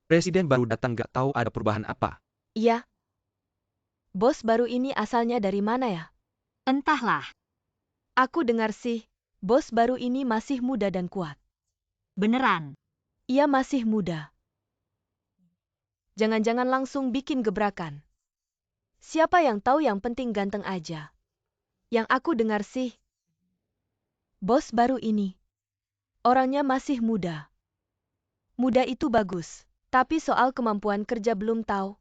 Presiden baru datang gak tahu ada perubahan apa. Iya. Bos baru ini asalnya dari mana ya? Entahlah. Aku dengar sih, bos baru ini masih muda dan kuat. Beneran. Ia masih muda. Jangan-jangan langsung bikin gebrakan. Siapa yang tahu, yang penting ganteng aja. Yang aku dengar sih, bos baru ini orangnya masih muda. Muda itu bagus, tapi soal kemampuan kerja belum tahu.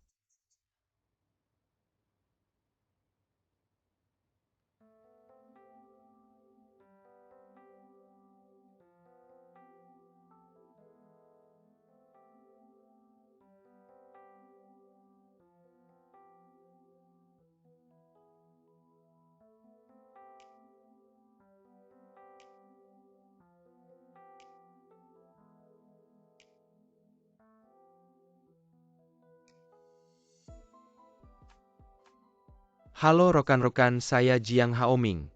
Halo rekan-rekan, saya Jiang Haoming.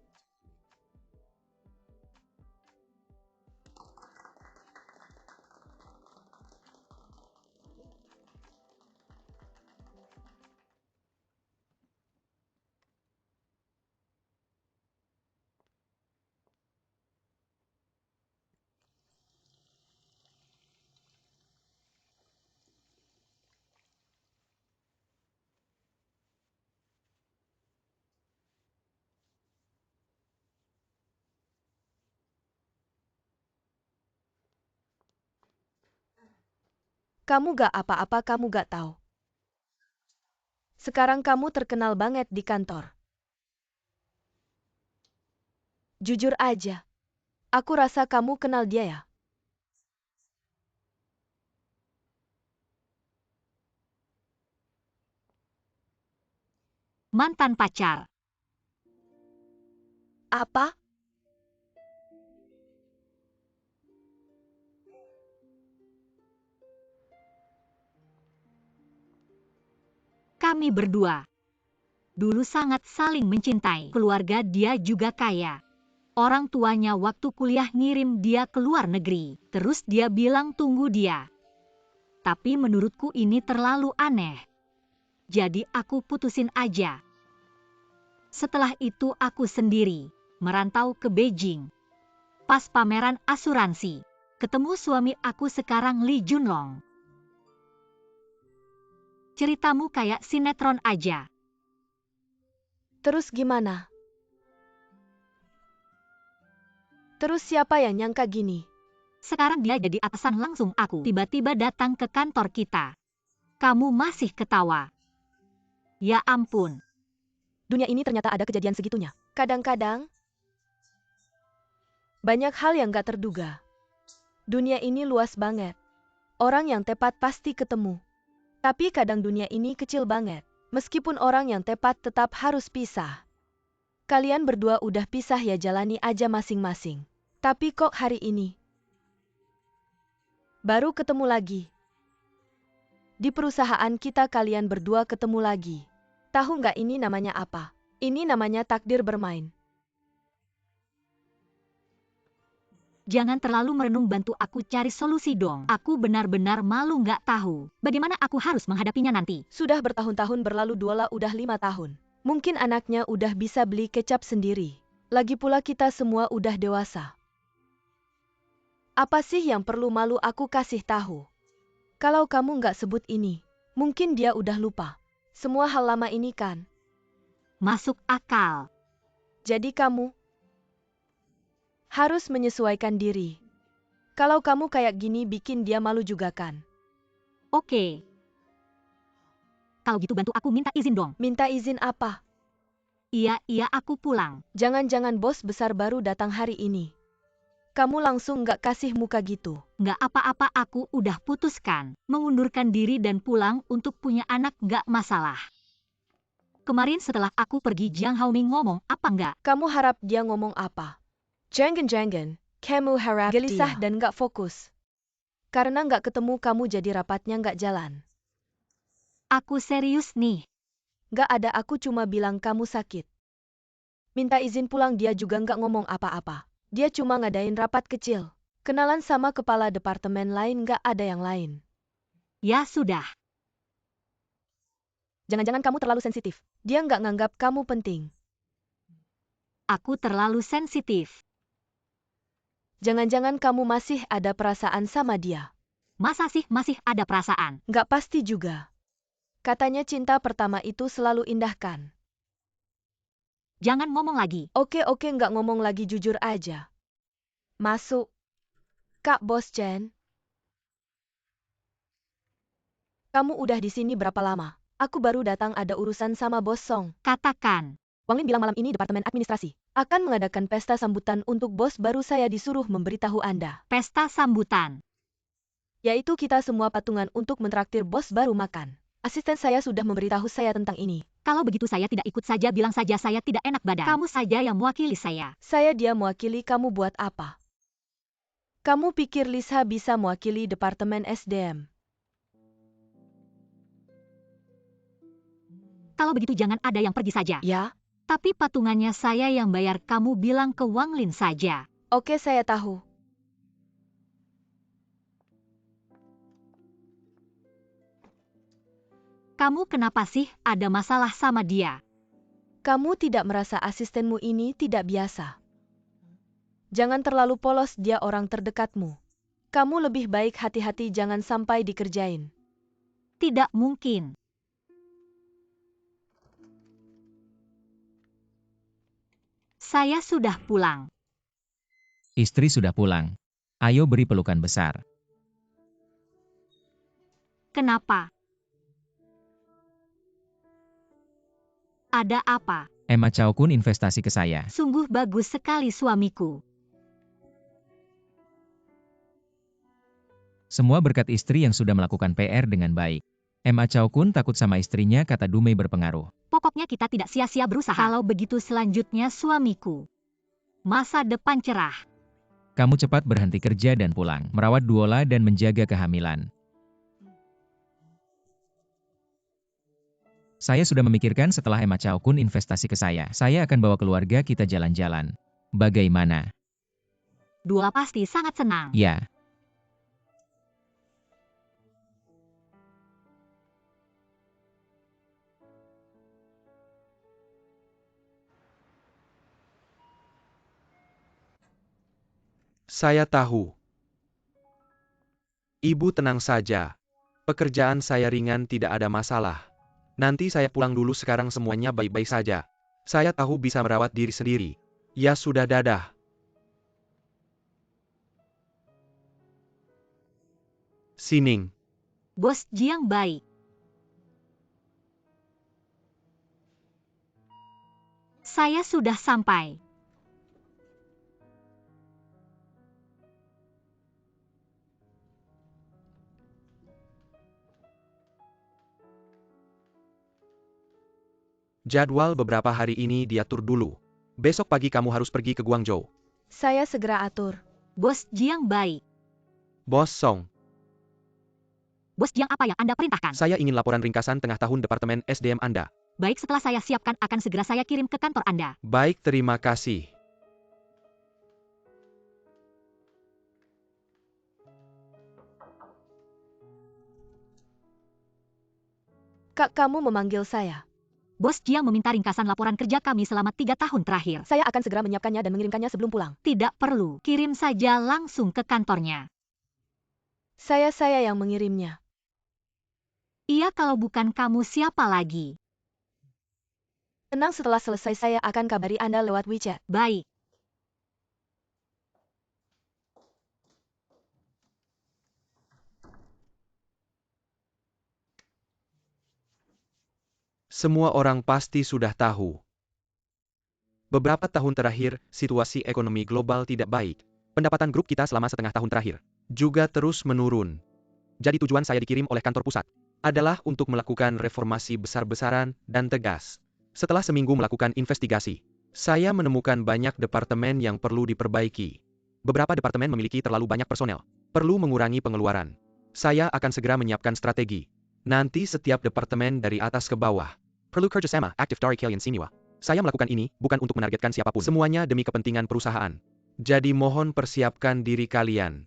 Kamu gak apa-apa, kamu gak tahu. Sekarang kamu terkenal banget di kantor. Jujur aja, aku rasa kamu kenal dia ya. Mantan pacar. Apa? Kami berdua dulu sangat saling mencintai. Keluarga dia juga kaya. Orang tuanya waktu kuliah ngirim dia ke luar negeri. Terus dia bilang tunggu dia. Tapi menurutku ini terlalu aneh. Jadi aku putusin aja. Setelah itu aku sendiri merantau ke Beijing. Pas pameran asuransi, ketemu suami aku sekarang Lee Junlong. Ceritamu kayak sinetron aja. Terus gimana? Terus siapa yang nyangka gini? Sekarang dia jadi atasan langsung aku. Tiba-tiba datang ke kantor kita. Kamu masih ketawa. Ya ampun. Dunia ini ternyata ada kejadian segitunya. Kadang-kadang, banyak hal yang gak terduga. Dunia ini luas banget. Orang yang tepat pasti ketemu. Tapi kadang dunia ini kecil banget. Meskipun orang yang tepat tetap harus pisah. Kalian berdua udah pisah ya, jalani aja masing-masing. Tapi kok hari ini baru ketemu lagi. Di perusahaan kita kalian berdua ketemu lagi. Tahu nggak ini namanya apa? Ini namanya takdir bermain. Jangan terlalu merenung, bantu aku cari solusi dong. Aku benar-benar malu nggak tahu bagaimana aku harus menghadapinya nanti. Sudah bertahun-tahun berlalu, Duola udah 5 tahun. Mungkin anaknya udah bisa beli kecap sendiri. Lagi pula kita semua udah dewasa. Apa sih yang perlu malu, aku kasih tahu. Kalau kamu nggak sebut ini, mungkin dia udah lupa. Semua hal lama ini kan. Masuk akal. Jadi kamu harus menyesuaikan diri. Kalau kamu kayak gini bikin dia malu juga kan? Oke. Kalau gitu bantu aku minta izin dong. Minta izin apa? Iya, aku pulang. Jangan-jangan bos besar baru datang hari ini. Kamu langsung nggak kasih muka gitu. Nggak apa-apa, aku udah putuskan. Mengundurkan diri dan pulang untuk punya anak nggak masalah. Kemarin setelah aku pergi, Jiang Haoming ngomong apa nggak? Kamu harap dia ngomong apa? Jangan, kamu harap gelisah dan nggak fokus. Karena nggak ketemu kamu jadi rapatnya nggak jalan. Aku serius nih. Nggak ada, aku cuma bilang kamu sakit. Minta izin pulang, dia juga nggak ngomong apa-apa. Dia cuma ngadain rapat kecil. Kenalan sama kepala departemen lain, nggak ada yang lain. Ya sudah, Jangan-jangan kamu terlalu sensitif. Dia nggak nganggap kamu penting. aku terlalu sensitif. Jangan-jangan kamu masih ada perasaan sama dia. Masa sih masih ada perasaan? Nggak pasti juga. Katanya cinta pertama itu selalu indah kan? Jangan ngomong lagi. Oke, nggak ngomong lagi, jujur aja. Masuk. Kak Bos Chen. Kamu udah di sini berapa lama? Aku baru datang, ada urusan sama Bos Song. Katakan, Wang Lin bilang malam ini Departemen Administrasi akan mengadakan pesta sambutan untuk bos baru, saya disuruh memberitahu Anda. pesta sambutan. Yaitu kita semua patungan untuk mentraktir bos baru makan. Asisten saya sudah memberitahu saya tentang ini. Kalau begitu saya tidak ikut saja, bilang saja saya tidak enak badan. Kamu saja yang mewakili saya. Dia mewakili kamu buat apa? Kamu pikir Lisa bisa mewakili Departemen SDM? Kalau begitu jangan ada yang pergi saja. Ya? Tapi patungannya saya yang bayar, kamu bilang ke Wang Lin saja. Oke, saya tahu. Kamu kenapa sih ada masalah sama dia? Kamu tidak merasa asistenmu ini tidak biasa? Jangan terlalu polos, dia orang terdekatmu. Kamu lebih baik hati-hati, jangan sampai dikerjain. Tidak mungkin. Saya sudah pulang. Istri sudah pulang. Ayo beri pelukan besar. Kenapa? Ada apa? Emma Chow Kun investasi ke saya. Sungguh bagus sekali suamiku. Semua berkat istri yang sudah melakukan PR dengan baik. Emma Chow Kun takut sama istrinya, kata Dumei berpengaruh. Pokoknya kita tidak sia-sia berusaha. Kalau begitu selanjutnya suamiku. Masa depan cerah. Kamu cepat berhenti kerja dan pulang, merawat Duola dan menjaga kehamilan. Saya sudah memikirkan, setelah Emma Chow Kun investasi ke saya akan bawa keluarga kita jalan-jalan. Bagaimana? Dua pasti sangat senang. Ya. Saya tahu. Ibu tenang saja. Pekerjaan saya ringan, tidak ada masalah. Nanti saya pulang dulu, sekarang semuanya baik-baik saja. Saya tahu bisa merawat diri sendiri. Ya sudah, dadah. Sining. Bos Jiang baik. Saya sudah sampai. Jadwal beberapa hari ini diatur dulu. Besok pagi kamu harus pergi ke Guangzhou. Saya segera atur. Bos Jiang baik. Bos Song, Bos Jiang, apa yang Anda perintahkan? saya ingin laporan ringkasan tengah tahun Departemen SDM Anda. Baik, setelah saya siapkan akan segera saya kirim ke kantor Anda. Baik, terima kasih. Kak, kamu memanggil saya. Bos Jiang meminta ringkasan laporan kerja kami selama 3 tahun terakhir. Saya akan segera menyiapkannya dan mengirimkannya sebelum pulang. Tidak perlu, kirim saja langsung ke kantornya. Saya yang mengirimnya. Iya, kalau bukan kamu siapa lagi? Tenang, setelah selesai saya akan kabari Anda lewat WeChat. Baik. Semua orang pasti sudah tahu. Beberapa tahun terakhir, situasi ekonomi global tidak baik. Pendapatan grup kita selama setengah tahun terakhir juga terus menurun. Jadi tujuan saya dikirim oleh kantor pusat adalah untuk melakukan reformasi besar-besaran dan tegas. Setelah seminggu melakukan investigasi, saya menemukan banyak departemen yang perlu diperbaiki. Beberapa departemen memiliki terlalu banyak personel, perlu mengurangi pengeluaran. Saya akan segera menyiapkan strategi. Nanti setiap departemen dari atas ke bawah perlu kerjasama aktif dari kalian semua. Saya melakukan ini bukan untuk menargetkan siapapun. Semuanya demi kepentingan perusahaan. Jadi mohon persiapkan diri kalian.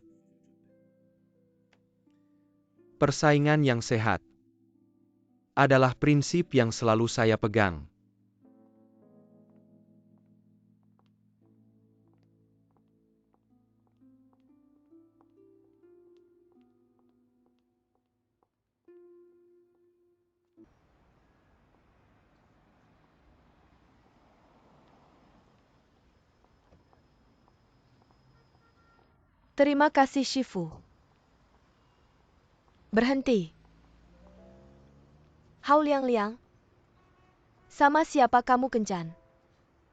Persaingan yang sehat adalah prinsip yang selalu saya pegang. Terima kasih, Shifu. Berhenti. Hao Liang-Liang. Sama siapa kamu kencan?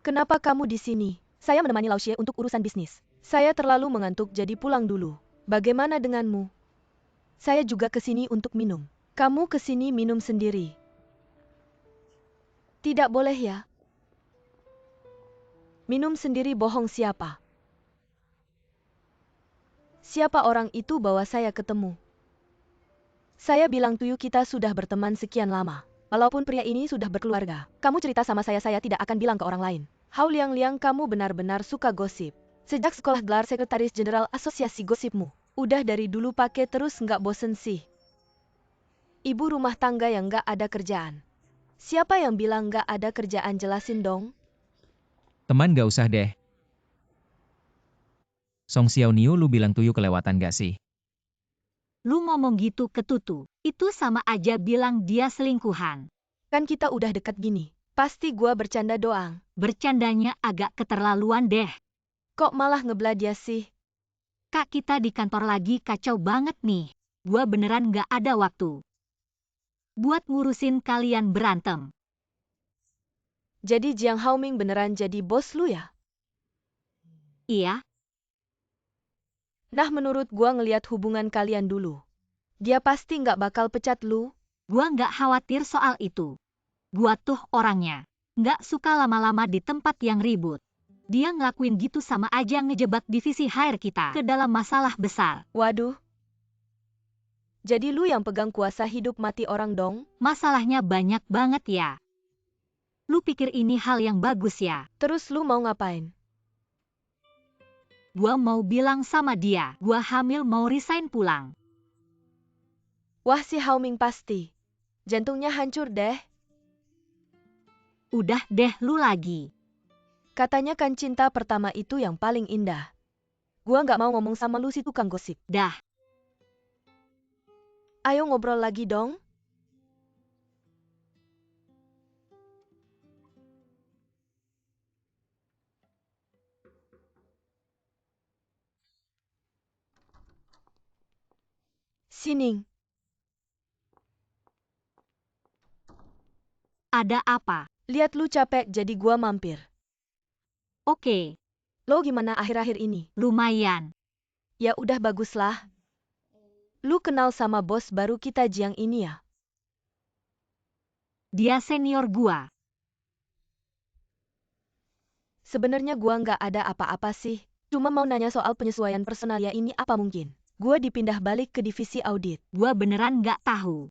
Kenapa kamu di sini? Saya menemani Lao Xie untuk urusan bisnis. Saya terlalu mengantuk jadi pulang dulu. Bagaimana denganmu? Saya juga ke sini untuk minum. Kamu ke sini minum sendiri. Tidak boleh ya? Minum sendiri bohong siapa? Siapa orang itu bawa saya ketemu? Saya bilang Tuyu kita sudah berteman sekian lama. Walaupun pria ini sudah berkeluarga. Kamu cerita sama saya tidak akan bilang ke orang lain. Hao Liang-Liang, kamu benar-benar suka gosip. Sejak sekolah gelar sekretaris jenderal asosiasi gosipmu. Udah dari dulu pakai terus nggak bosen sih. Ibu rumah tangga yang nggak ada kerjaan. Siapa yang bilang nggak ada kerjaan, jelasin dong. Teman gak usah deh. Song Xiao Niu, lu bilang Tuyu kelewatan gak sih? Lu ngomong gitu ke Tutu, itu sama aja bilang dia selingkuhan. Kan kita udah dekat gini. Pasti gua bercanda doang. Bercandanya agak keterlaluan deh. Kok malah ngebela dia sih? Kak, kita di kantor lagi kacau banget nih. Gua beneran gak ada waktu buat ngurusin kalian berantem. Jadi Jiang Haoming beneran jadi bos lu ya? Iya, Nah, menurut gua ngeliat hubungan kalian dulu. Dia pasti nggak bakal pecat lu. gua nggak khawatir soal itu. Gua tuh orangnya nggak suka lama-lama di tempat yang ribut. Dia ngelakuin gitu sama aja ngejebak divisi HR kita ke dalam masalah besar. Waduh. Jadi lu yang pegang kuasa hidup mati orang dong? Masalahnya banyak banget ya. Lu pikir ini hal yang bagus ya? Terus lu mau ngapain? Gua mau bilang sama dia, gua hamil, mau resign pulang. Wah, si Haoming pasti. Jantungnya hancur deh. Udah deh lu lagi. Katanya kan cinta pertama itu yang paling indah. Gua nggak mau ngomong sama lu si tukang gosip. Dah, Ayo ngobrol lagi dong. Sining, ada apa? lihat lu capek jadi gua mampir. Oke, Lo gimana akhir-akhir ini? lumayan. Ya udah baguslah. Lu kenal sama bos baru kita Jiang ini ya? Dia senior gua. Sebenarnya gua nggak ada apa-apa sih. Cuma mau nanya soal penyesuaian personal ya, ini apa mungkin? Gua dipindah balik ke divisi audit. Gua beneran nggak tahu.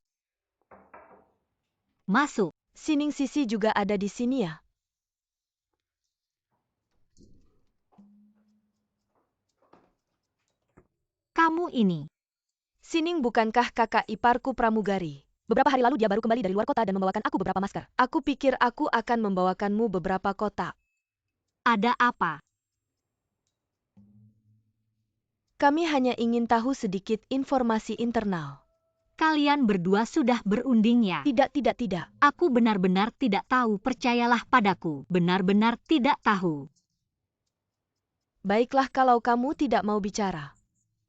Masuk. Sining Sisi juga ada di sini ya? Kamu ini. Sining bukankah kakak iparku pramugari? Beberapa hari lalu dia baru kembali dari luar kota dan membawakan aku beberapa masker. Aku pikir aku akan membawakanmu beberapa kotak. Ada apa? Kami hanya ingin tahu sedikit informasi internal. Kalian berdua sudah berunding ya? Tidak. Aku benar-benar tidak tahu, percayalah padaku. Benar-benar tidak tahu. Baiklah kalau kamu tidak mau bicara.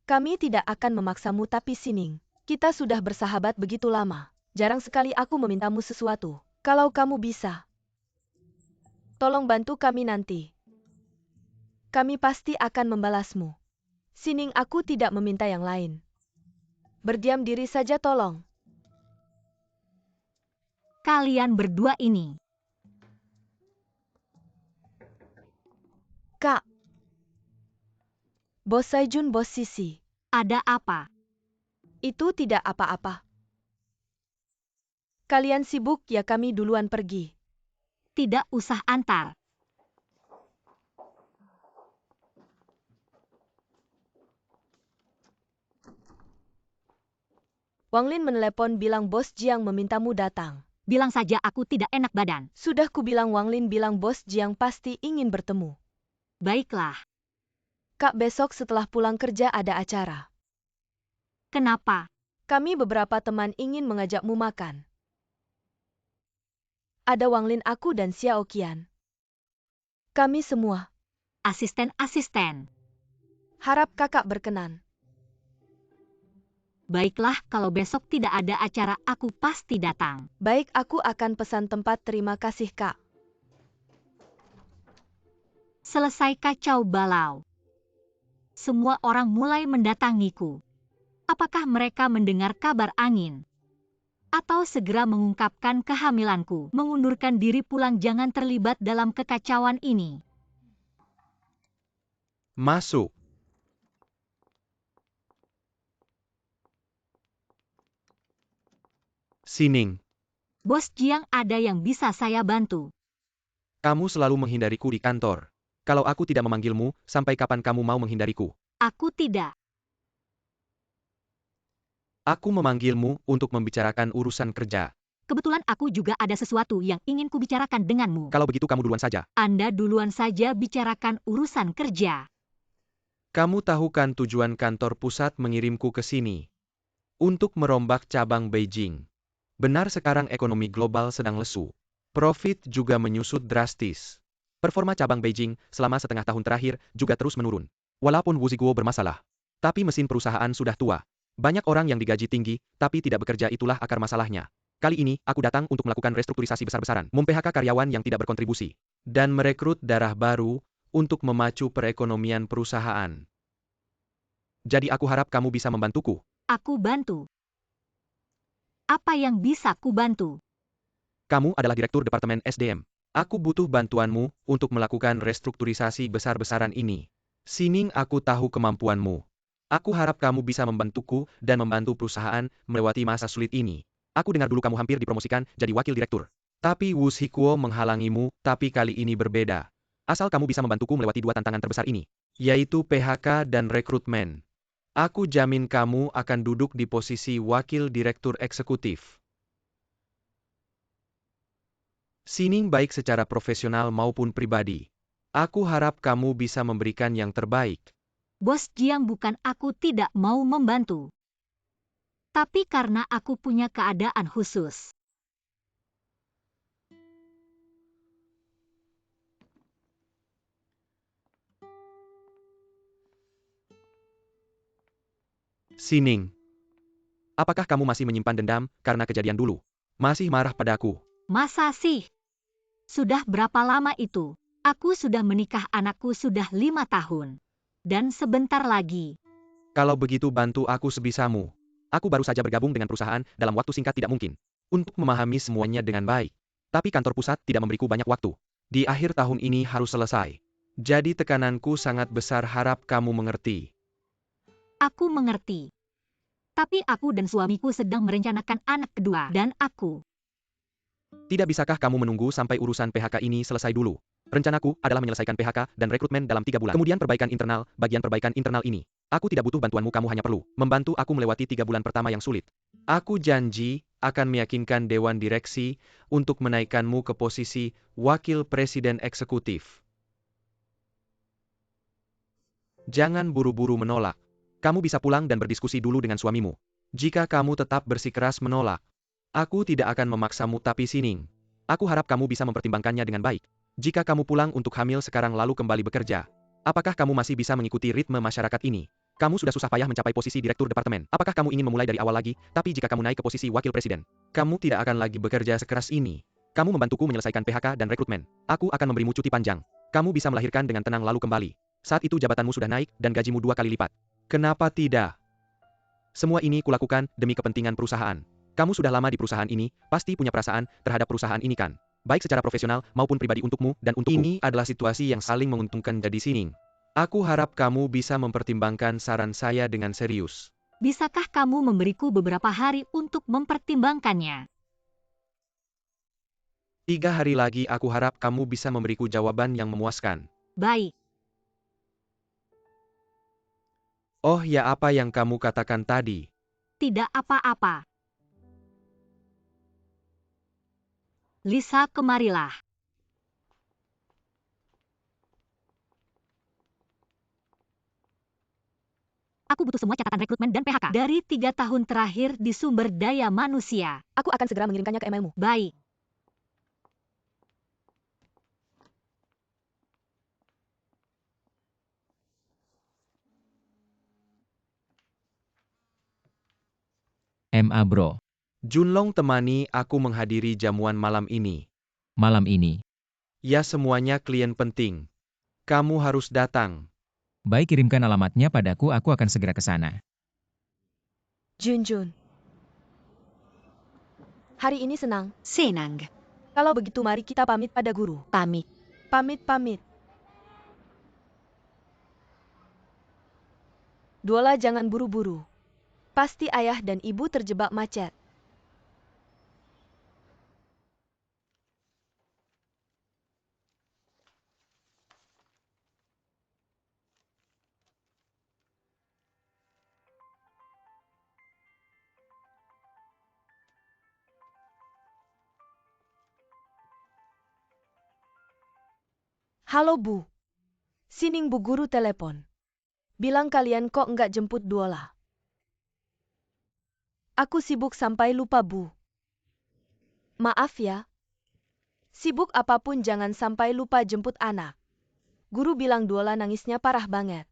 Kami tidak akan memaksamu, tapi Sining, kita sudah bersahabat begitu lama. Jarang sekali aku memintamu sesuatu. Kalau kamu bisa, tolong bantu kami nanti. Kami pasti akan membalasmu. Sining, aku tidak meminta yang lain. Berdiam diri saja tolong. Kalian berdua ini. Kak. Bos Saijun, Bos Sisi. Ada apa? Itu tidak apa-apa. Kalian sibuk ya, kami duluan pergi. Tidak usah antar. Wang Lin menelepon bilang Bos Jiang memintamu datang. Bilang saja aku tidak enak badan. Sudah kubilang Wang Lin bilang Bos Jiang pasti ingin bertemu. Baiklah. Kak, besok setelah pulang kerja ada acara. Kenapa? Kami beberapa teman ingin mengajakmu makan. Ada Wang Lin, aku dan Xiao Qian. Kami semua. Asisten-asisten. Harap kakak berkenan. Baiklah, kalau besok tidak ada acara, aku pasti datang. Baik, aku akan pesan tempat. Terima kasih, Kak. Selesai kacau balau. Semua orang mulai mendatangiku. Apakah mereka mendengar kabar angin? Atau segera mengungkapkan kehamilanku, mengundurkan diri pulang, jangan terlibat dalam kekacauan ini. Masuk. Sining, Bos Jiang, ada yang bisa saya bantu? kamu selalu menghindariku di kantor. Kalau aku tidak memanggilmu, sampai kapan kamu mau menghindariku? Aku tidak. Aku memanggilmu untuk membicarakan urusan kerja. Kebetulan aku juga ada sesuatu yang ingin kubicarakan denganmu. Kalau begitu kamu duluan saja. Anda duluan saja bicarakan urusan kerja. Kamu tahu kan tujuan kantor pusat mengirimku ke sini? Untuk merombak cabang Beijing. Benar, sekarang ekonomi global sedang lesu. Profit juga menyusut drastis. Performa cabang Beijing selama setengah tahun terakhir juga terus menurun. Walaupun Wuziguo bermasalah. Tapi mesin perusahaan sudah tua. Banyak orang yang digaji tinggi, tapi tidak bekerja, itulah akar masalahnya. Kali ini, aku datang untuk melakukan restrukturisasi besar-besaran, mem-PHK karyawan yang tidak berkontribusi, dan merekrut darah baru untuk memacu perekonomian perusahaan. Jadi aku harap kamu bisa membantuku. Aku bantu. Apa yang bisa ku bantu? Kamu adalah Direktur Departemen SDM. Aku butuh bantuanmu untuk melakukan restrukturisasi besar-besaran ini. Sining, aku tahu kemampuanmu. Aku harap kamu bisa membantuku dan membantu perusahaan melewati masa sulit ini. Aku dengar dulu kamu hampir dipromosikan jadi wakil direktur. Tapi Wu Ziguo menghalangimu, tapi kali ini berbeda. Asal kamu bisa membantuku melewati dua tantangan terbesar ini, yaitu PHK dan rekrutmen. Aku jamin kamu akan duduk di posisi wakil direktur eksekutif. Sining, baik secara profesional maupun pribadi. Aku harap kamu bisa memberikan yang terbaik. Bos Jiang, bukan aku tidak mau membantu. Tapi karena aku punya keadaan khusus. Sining, apakah kamu masih menyimpan dendam karena kejadian dulu? Masih marah padaku? Masa sih? Sudah berapa lama itu? Aku sudah menikah, anakku sudah 5 tahun. Dan sebentar lagi. Kalau begitu bantu aku sebisamu. Aku baru saja bergabung dengan perusahaan, dalam waktu singkat tidak mungkin untuk memahami semuanya dengan baik. Tapi kantor pusat tidak memberiku banyak waktu. Di akhir tahun ini harus selesai. Jadi tekananku sangat besar, harap kamu mengerti. Aku mengerti. Tapi aku dan suamiku sedang merencanakan anak kedua dan aku. Tidak bisakah kamu menunggu sampai urusan PHK ini selesai dulu? Rencanaku adalah menyelesaikan PHK dan rekrutmen dalam 3 bulan. Kemudian perbaikan internal, bagian perbaikan internal ini. Aku tidak butuh bantuanmu, kamu hanya perlu membantu aku melewati 3 bulan pertama yang sulit. Aku janji akan meyakinkan Dewan Direksi untuk menaikkanmu ke posisi Wakil Presiden Eksekutif. Jangan buru-buru menolak. Kamu bisa pulang dan berdiskusi dulu dengan suamimu. Jika kamu tetap bersikeras menolak, aku tidak akan memaksamu, tapi Sining, aku harap kamu bisa mempertimbangkannya dengan baik. Jika kamu pulang untuk hamil sekarang lalu kembali bekerja, apakah kamu masih bisa mengikuti ritme masyarakat ini? Kamu sudah susah payah mencapai posisi direktur departemen. Apakah kamu ingin memulai dari awal lagi? Tapi jika kamu naik ke posisi wakil presiden, kamu tidak akan lagi bekerja sekeras ini. Kamu membantuku menyelesaikan PHK dan rekrutmen. Aku akan memberimu cuti panjang. Kamu bisa melahirkan dengan tenang lalu kembali. Saat itu jabatanmu sudah naik dan gajimu 2 kali lipat. Kenapa tidak? Semua ini kulakukan demi kepentingan perusahaan. Kamu sudah lama di perusahaan ini, pasti punya perasaan terhadap perusahaan ini kan? Baik secara profesional maupun pribadi, untukmu dan untukku. Ini adalah situasi yang saling menguntungkan, jadi Sining, aku harap kamu bisa mempertimbangkan saran saya dengan serius. Bisakah kamu memberiku beberapa hari untuk mempertimbangkannya? 3 hari lagi, aku harap kamu bisa memberiku jawaban yang memuaskan. Baik. Oh ya, apa yang kamu katakan tadi? tidak apa-apa. Lisa, kemarilah. Aku butuh semua catatan rekrutmen dan PHK dari 3 tahun terakhir di sumber daya manusia. Aku akan segera mengirimkannya ke emailmu. Baik. MA bro, Junlong temani aku menghadiri jamuan malam ini. malam ini. Ya semuanya klien penting. Kamu harus datang. Baik, kirimkan alamatnya padaku, aku akan segera ke sana. Junjun. Hari ini senang. Senang. Kalau begitu mari kita pamit pada guru. Pamit. Pamit. Duola jangan buru-buru. Pasti ayah dan ibu terjebak macet. Halo Bu. Sining Bu Guru telepon. Bilang kalian kok nggak jemput Duola. Aku sibuk sampai lupa Bu. Maaf ya. Sibuk apapun jangan sampai lupa jemput anak. Guru bilang Duola nangisnya parah banget.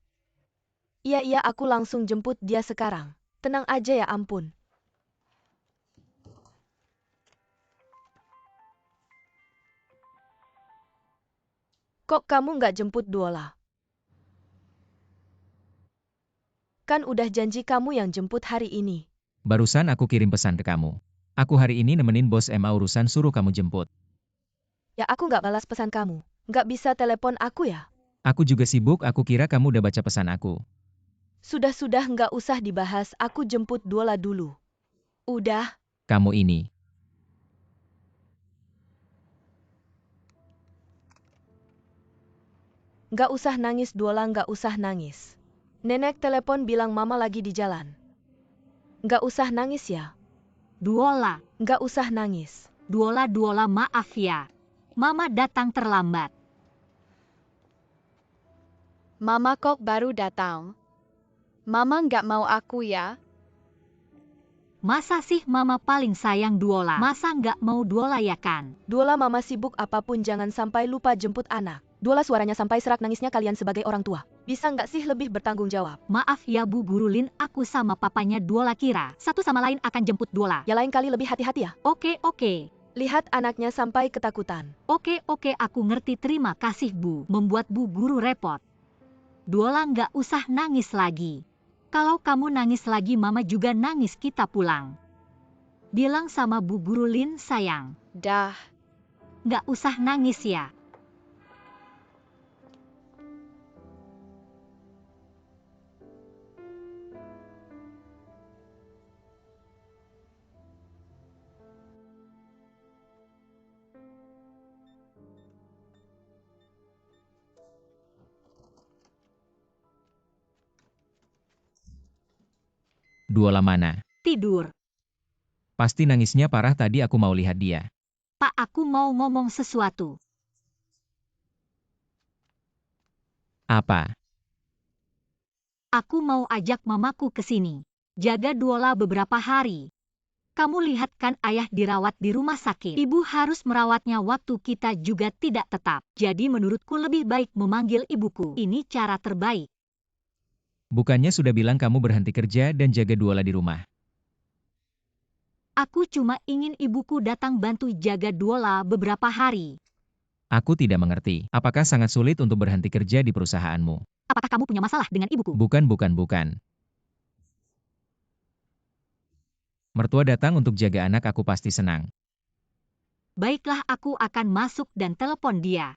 Iya aku langsung jemput dia sekarang. Tenang aja ya ampun. Kok kamu nggak jemput Duola? Kan udah janji kamu yang jemput hari ini. Barusan aku kirim pesan ke kamu. Aku hari ini nemenin bos MA urusan, suruh kamu jemput. Ya aku nggak balas pesan kamu. Nggak bisa telepon aku ya? Aku juga sibuk, aku kira kamu udah baca pesan aku. Sudah nggak usah dibahas, aku jemput Duola dulu. Udah. Kamu ini. Nggak usah nangis Duola, nggak usah nangis. Nenek telepon bilang mama lagi di jalan. Nggak usah nangis ya. Duola. Nggak usah nangis. Duola, maaf ya. Mama datang terlambat. Mama kok baru datang? Mama nggak mau aku ya? Masa sih mama paling sayang Duola? Masa nggak mau Duola ya kan? Duola mama sibuk apapun jangan sampai lupa jemput anak. Duola suaranya sampai serak nangisnya, kalian sebagai orang tua. Bisa nggak sih lebih bertanggung jawab? Maaf ya Bu Guru Lin, aku sama papanya Duola kira satu sama lain akan jemput Duola. Ya lain kali lebih hati-hati ya. Oke. Lihat anaknya sampai ketakutan. Oke, aku ngerti, terima kasih Bu. Membuat Bu Guru repot. Duola nggak usah nangis lagi. Kalau kamu nangis lagi mama juga nangis, kita pulang. Bilang sama Bu Guru Lin sayang. Dah. Nggak usah nangis ya. Duola mana? Tidur. Pasti nangisnya parah, tadi aku mau lihat dia. Pak, aku mau ngomong sesuatu. Apa? Aku mau ajak mamaku ke sini. Jaga Duola beberapa hari. Kamu lihat kan ayah dirawat di rumah sakit. Ibu harus merawatnya, waktu kita juga tidak tetap. Jadi menurutku lebih baik memanggil ibuku. Ini cara terbaik. Bukannya sudah bilang kamu berhenti kerja dan jaga Duola di rumah? Aku cuma ingin ibuku datang bantu jaga Duola beberapa hari. Aku tidak mengerti. Apakah sangat sulit untuk berhenti kerja di perusahaanmu? Apakah kamu punya masalah dengan ibuku? Bukan. Mertua datang untuk jaga anak, aku pasti senang. Baiklah, aku akan masuk dan telepon dia.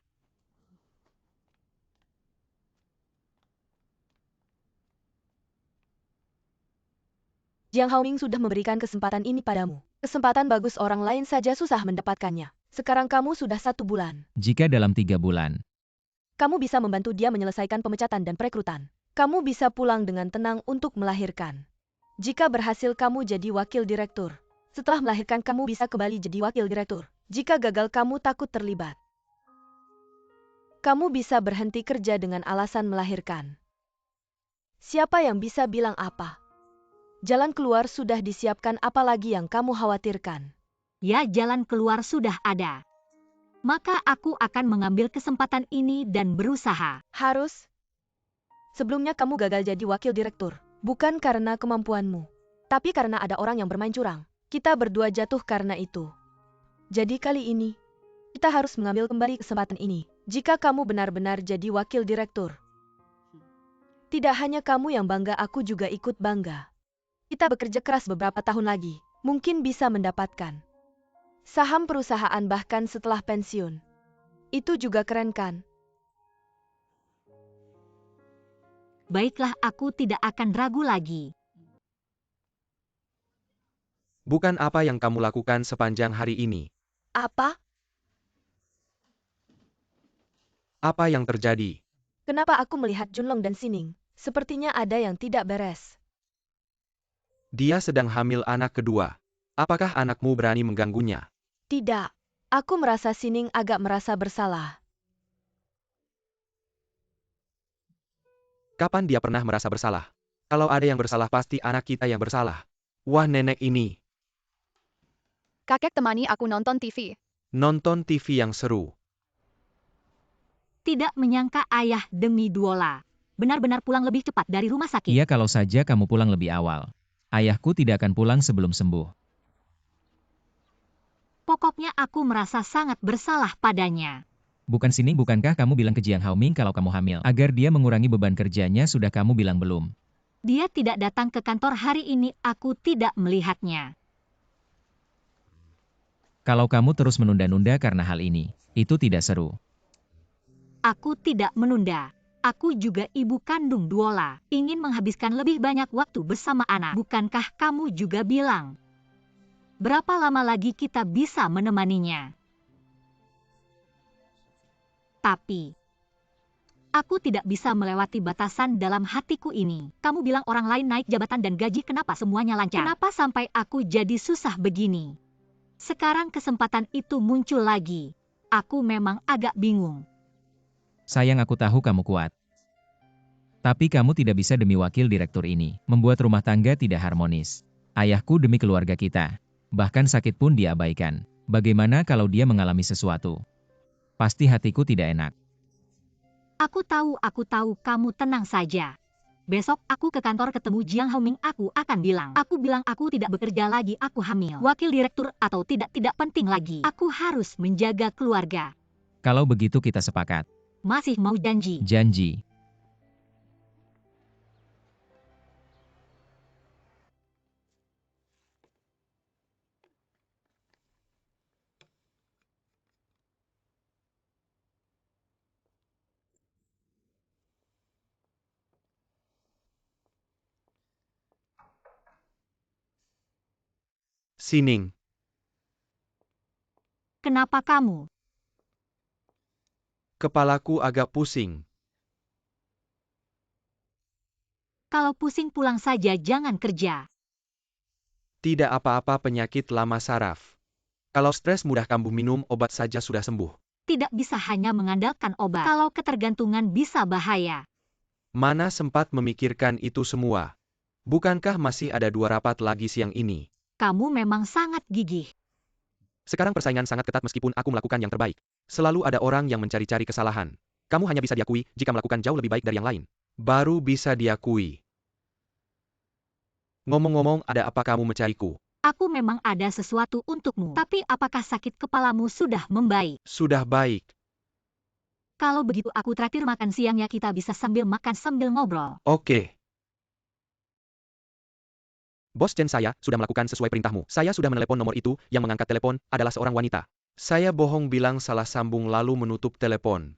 Jiang Haoming sudah memberikan kesempatan ini padamu. Kesempatan bagus, orang lain saja susah mendapatkannya. Sekarang kamu sudah 1 bulan. Jika dalam 3 bulan, Kamu bisa membantu dia menyelesaikan pemecatan dan perekrutan. Kamu bisa pulang dengan tenang untuk melahirkan. Jika berhasil kamu jadi wakil direktur. Setelah melahirkan kamu bisa kembali jadi wakil direktur. Jika gagal kamu takut terlibat. Kamu bisa berhenti kerja dengan alasan melahirkan. Siapa yang bisa bilang apa? Jalan keluar sudah disiapkan, apalagi yang kamu khawatirkan. Ya, jalan keluar sudah ada. Maka aku akan mengambil kesempatan ini dan berusaha. Harus. Sebelumnya kamu gagal jadi wakil direktur. Bukan karena kemampuanmu. Tapi karena ada orang yang bermain curang. Kita berdua jatuh karena itu. Jadi kali ini, kita harus mengambil kembali kesempatan ini. Jika kamu benar-benar jadi wakil direktur. Tidak hanya kamu yang bangga, aku juga ikut bangga. Kita bekerja keras beberapa tahun lagi. Mungkin bisa mendapatkan saham perusahaan bahkan setelah pensiun. Itu juga keren kan? Baiklah, aku tidak akan ragu lagi. Bukan apa yang kamu lakukan sepanjang hari ini. Apa? Apa yang terjadi? Kenapa aku melihat Junlong dan Sining? Sepertinya ada yang tidak beres. Dia sedang hamil anak kedua. Apakah anakmu berani mengganggunya? Tidak. Aku merasa Sining agak merasa bersalah. Kapan dia pernah merasa bersalah? Kalau ada yang bersalah pasti anak kita yang bersalah. Wah, nenek ini. Kakek temani aku nonton TV. Nonton TV yang seru. Tidak menyangka ayah demi Duola. Benar-benar pulang lebih cepat dari rumah sakit. Iya, kalau saja kamu pulang lebih awal. Ayahku tidak akan pulang sebelum sembuh. Pokoknya aku merasa sangat bersalah padanya. Bukan sini, bukankah kamu bilang ke Jiang Haoming kalau kamu hamil? Agar dia mengurangi beban kerjanya, sudah kamu bilang belum? Dia tidak datang ke kantor hari ini, aku tidak melihatnya. Kalau kamu terus menunda-nunda karena hal ini, itu tidak seru. Aku tidak menunda. Aku juga ibu kandung Duola, ingin menghabiskan lebih banyak waktu bersama anak. Bukankah kamu juga bilang? Berapa lama lagi kita bisa menemaninya? Tapi, aku tidak bisa melewati batasan dalam hatiku ini. Kamu bilang orang lain naik jabatan dan gaji, kenapa semuanya lancar? Kenapa sampai aku jadi susah begini? Sekarang kesempatan itu muncul lagi. Aku memang agak bingung. Sayang, aku tahu kamu kuat. Tapi kamu tidak bisa demi wakil direktur ini, membuat rumah tangga tidak harmonis. Ayahku demi keluarga kita. Bahkan sakit pun diabaikan. Bagaimana kalau dia mengalami sesuatu? Pasti hatiku tidak enak. Aku tahu, kamu tenang saja. Besok aku ke kantor ketemu Jiang Haoming, aku akan bilang. Aku bilang aku tidak bekerja lagi, aku hamil. Wakil direktur atau tidak penting lagi. Aku harus menjaga keluarga. Kalau begitu kita sepakat. Masih mau janji? Janji. Sining. Kenapa kamu? Kepalaku agak pusing. Kalau pusing pulang saja, jangan kerja. Tidak apa-apa, penyakit lama saraf. Kalau stres mudah kambuh, minum obat saja sudah sembuh. Tidak bisa hanya mengandalkan obat. Kalau ketergantungan bisa bahaya. Mana sempat memikirkan itu semua. Bukankah masih ada 2 rapat lagi siang ini? Kamu memang sangat gigih. Sekarang persaingan sangat ketat meskipun aku melakukan yang terbaik. Selalu ada orang yang mencari-cari kesalahan. Kamu hanya bisa diakui jika melakukan jauh lebih baik dari yang lain. Baru bisa diakui. Ngomong-ngomong, ada apa kamu mencariku? Aku memang ada sesuatu untukmu. Tapi apakah sakit kepalamu sudah membaik? Sudah baik. Kalau begitu aku traktir makan siangnya, kita bisa sambil makan sambil ngobrol. Oke. Bos Chen, saya sudah melakukan sesuai perintahmu. Saya sudah menelepon nomor itu, yang mengangkat telepon adalah seorang wanita. Saya bohong bilang salah sambung lalu menutup telepon.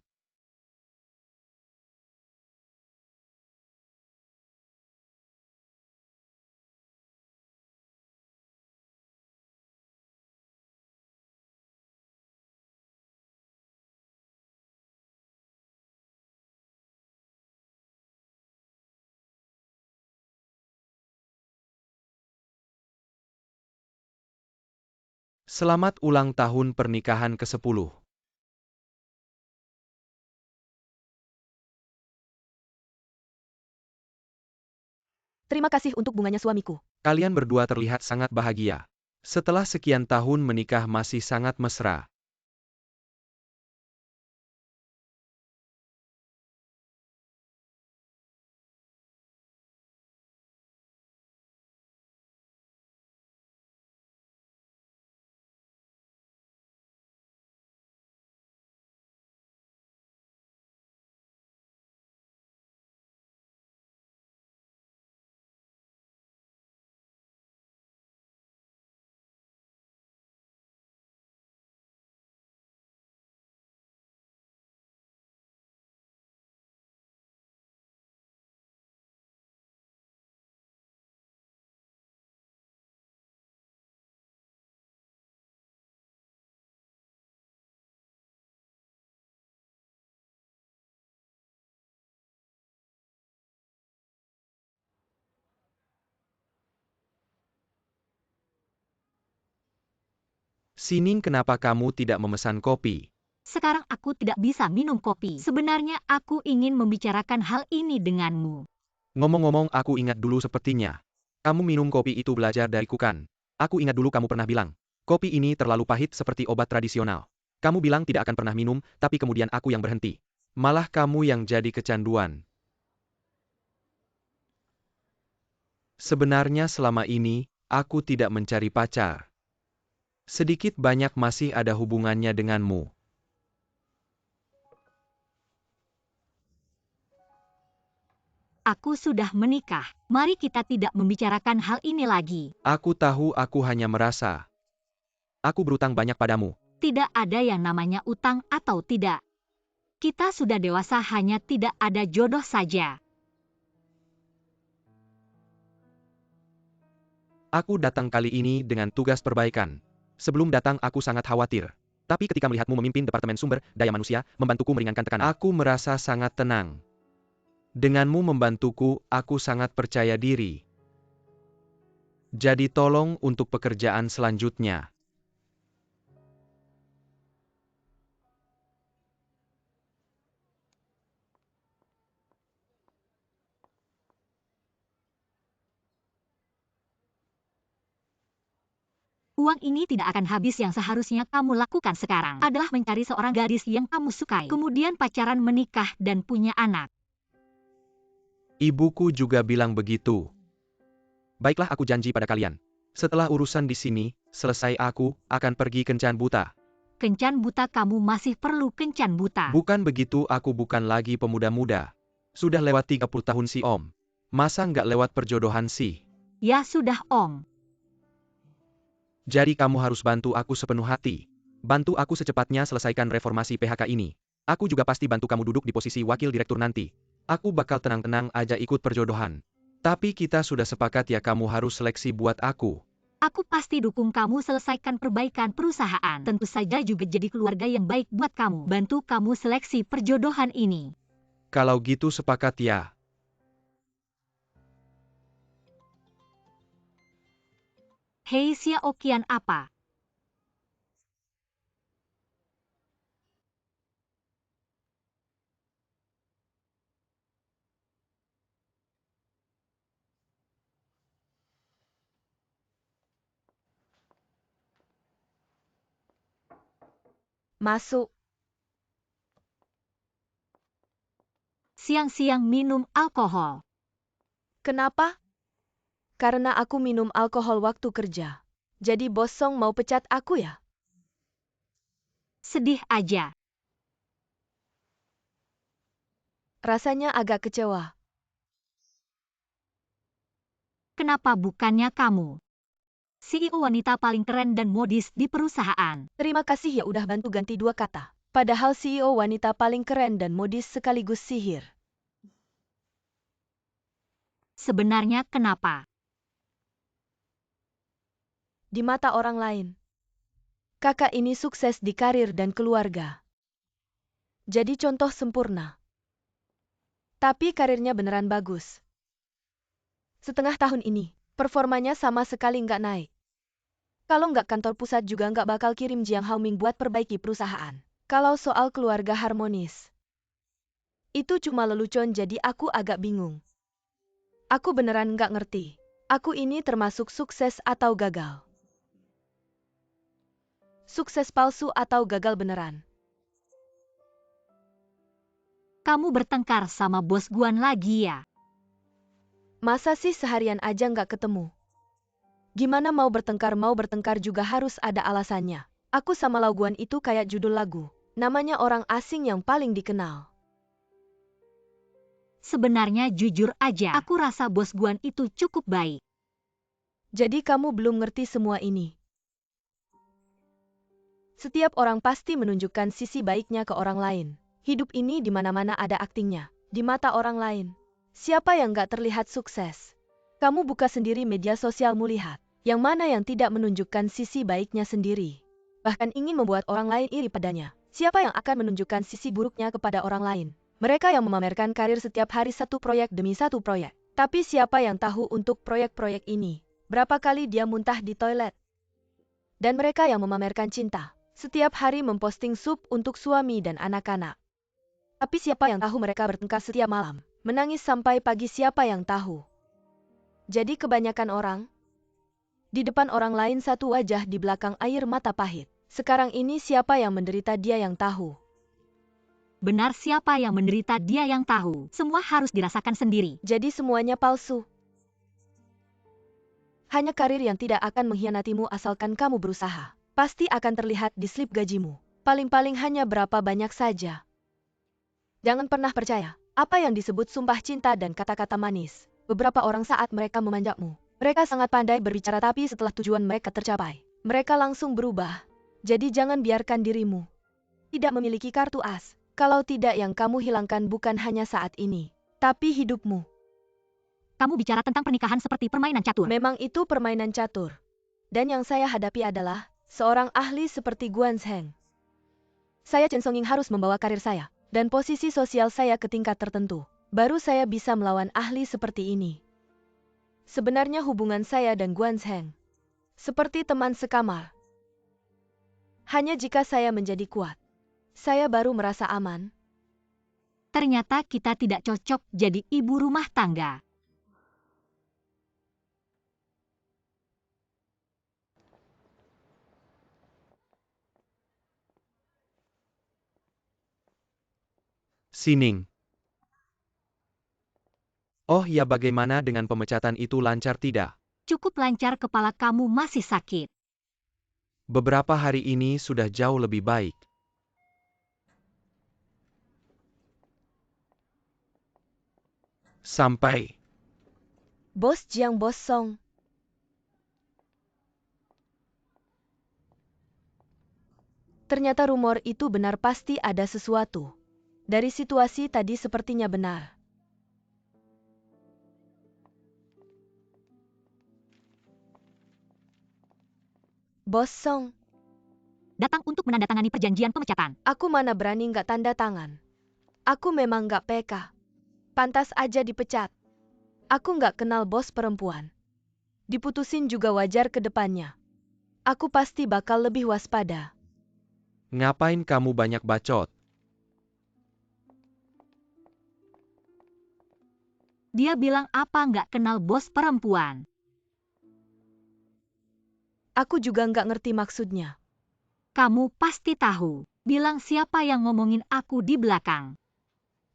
Selamat ulang tahun pernikahan ke-10. Terima kasih untuk bunganya suamiku. Kalian berdua terlihat sangat bahagia. Setelah sekian tahun menikah masih sangat mesra. Sining, kenapa kamu tidak memesan kopi? Sekarang aku tidak bisa minum kopi. Sebenarnya aku ingin membicarakan hal ini denganmu. Ngomong-ngomong, aku ingat dulu sepertinya. Kamu minum kopi itu belajar dariku kan? Aku ingat dulu kamu pernah bilang, kopi ini terlalu pahit seperti obat tradisional. Kamu bilang tidak akan pernah minum, tapi kemudian aku yang berhenti. Malah kamu yang jadi kecanduan. Sebenarnya selama ini, aku tidak mencari pacar. Sedikit banyak masih ada hubungannya denganmu. Aku sudah menikah. Mari kita tidak membicarakan hal ini lagi. Aku tahu, aku hanya merasa. Aku berutang banyak padamu. Tidak ada yang namanya utang atau tidak. Kita sudah dewasa, hanya tidak ada jodoh saja. Aku datang kali ini dengan tugas perbaikan. Sebelum datang aku sangat khawatir. Tapi ketika melihatmu memimpin Departemen Sumber Daya Manusia, membantuku meringankan tekanan, aku merasa sangat tenang. Denganmu membantuku, aku sangat percaya diri. Jadi tolong untuk pekerjaan selanjutnya. Uang ini tidak akan habis. Yang seharusnya kamu lakukan sekarang adalah mencari seorang gadis yang kamu sukai, kemudian pacaran, menikah, dan punya anak. Ibuku juga bilang begitu. Baiklah, aku janji pada kalian. Setelah urusan di sini selesai, aku akan pergi kencan buta. Kencan buta? Kamu masih perlu kencan buta? Bukan begitu, aku bukan lagi pemuda muda. Sudah lewat 30 tahun sih Om. Masa nggak lewat perjodohan sih? Ya sudah Om. Jadi kamu harus bantu aku sepenuh hati. Bantu aku secepatnya selesaikan reformasi PHK ini. Aku juga pasti bantu kamu duduk di posisi wakil direktur nanti. Aku bakal tenang-tenang aja ikut perjodohan. Tapi kita sudah sepakat ya, kamu harus seleksi buat aku. Aku pasti dukung kamu selesaikan perbaikan perusahaan. Tentu saja juga jadi keluarga yang baik buat kamu. Bantu kamu seleksi perjodohan ini. Kalau gitu sepakat ya. Hei Xiaoqian, apa? Masuk. Siang-siang minum alkohol. Kenapa? Karena aku minum alkohol waktu kerja. Jadi bos Song mau pecat aku ya? Sedih aja. Rasanya agak kecewa. Kenapa bukannya kamu CEO wanita paling keren dan modis di perusahaan? Terima kasih ya udah bantu ganti 2 kata. Padahal CEO wanita paling keren dan modis sekaligus sihir. Sebenarnya kenapa? Di mata orang lain, kakak ini sukses di karir dan keluarga. Jadi contoh sempurna. Tapi karirnya beneran bagus. Setengah tahun ini, performanya sama sekali nggak naik. Kalau nggak kantor pusat juga nggak bakal kirim Jiang Haoming buat perbaiki perusahaan. Kalau soal keluarga harmonis, itu cuma lelucon jadi aku agak bingung. Aku beneran nggak ngerti. Aku ini termasuk sukses atau gagal? Sukses palsu atau gagal beneran? Kamu bertengkar sama bos Guan lagi ya? Masa sih seharian aja nggak ketemu? Gimana mau bertengkar juga harus ada alasannya. Aku sama Lau Guan itu kayak judul lagu. Namanya orang asing yang paling dikenal. Sebenarnya jujur aja, aku rasa bos Guan itu cukup baik. Jadi kamu belum ngerti semua ini. Setiap orang pasti menunjukkan sisi baiknya ke orang lain. Hidup ini di mana-mana ada aktingnya. Di mata orang lain. Siapa yang nggak terlihat sukses? Kamu buka sendiri media sosialmu lihat. Yang mana yang tidak menunjukkan sisi baiknya sendiri. Bahkan ingin membuat orang lain iri padanya. Siapa yang akan menunjukkan sisi buruknya kepada orang lain? Mereka yang memamerkan karir setiap hari satu proyek demi satu proyek. Tapi siapa yang tahu untuk proyek-proyek ini? Berapa kali dia muntah di toilet? Dan mereka yang memamerkan cinta. Setiap hari memposting sup untuk suami dan anak-anak. Tapi siapa yang tahu mereka bertengkar setiap malam? Menangis sampai pagi, siapa yang tahu? Jadi kebanyakan orang di depan orang lain satu wajah, di belakang air mata pahit. Sekarang ini siapa yang menderita, dia yang tahu. Benar, siapa yang menderita dia yang tahu. Semua harus dirasakan sendiri. Jadi semuanya palsu. Hanya karir yang tidak akan mengkhianatimu asalkan kamu berusaha. Pasti akan terlihat di slip gajimu. Paling-paling hanya berapa banyak saja. Jangan pernah percaya apa yang disebut sumpah cinta dan kata-kata manis. Beberapa orang saat mereka memanjakmu, mereka sangat pandai berbicara, tapi setelah tujuan mereka tercapai, mereka langsung berubah. Jadi jangan biarkan dirimu tidak memiliki kartu as. Kalau tidak, yang kamu hilangkan bukan hanya saat ini, tapi hidupmu. Kamu bicara tentang pernikahan seperti permainan catur. Memang itu permainan catur. Dan yang saya hadapi adalah seorang ahli seperti Guan Zheng. Saya Chen Songying harus membawa karir saya dan posisi sosial saya ke tingkat tertentu. Baru saya bisa melawan ahli seperti ini. Sebenarnya hubungan saya dan Guan Zheng seperti teman sekamar. Hanya jika saya menjadi kuat, saya baru merasa aman. Ternyata kita tidak cocok jadi ibu rumah tangga. Sining. Oh ya, bagaimana dengan pemecatan itu, lancar tidak? Cukup lancar, kepala kamu masih sakit. Beberapa hari ini sudah jauh lebih baik. Sampai. Bos Jiang, Bos Song. Ternyata rumor itu benar, pasti ada sesuatu. Dari situasi tadi sepertinya benar. Bos Song. Datang untuk menandatangani perjanjian pemecatan. Aku mana berani nggak tanda tangan. Aku memang nggak peka. Pantas aja dipecat. Aku nggak kenal bos perempuan. Diputusin juga wajar ke depannya. Aku pasti bakal lebih waspada. Ngapain kamu banyak bacot? Dia bilang apa nggak kenal bos perempuan. Aku juga nggak ngerti maksudnya. Kamu pasti tahu. Bilang siapa yang ngomongin aku di belakang.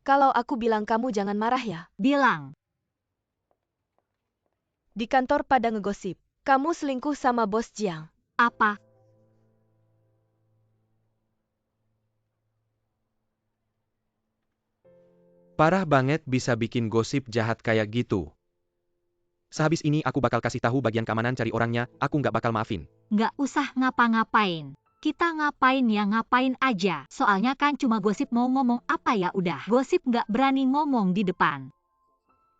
Kalau aku bilang kamu jangan marah ya. Bilang. Di kantor pada ngegosip. Kamu selingkuh sama bos Jiang. Apa? Parah banget bisa bikin gosip jahat kayak gitu. Sehabis ini aku bakal kasih tahu bagian keamanan, cari orangnya, aku nggak bakal maafin. Nggak usah ngapa-ngapain. Kita ngapain ya ngapain aja. Soalnya kan cuma gosip, mau ngomong apa ya udah. Gosip nggak berani ngomong di depan.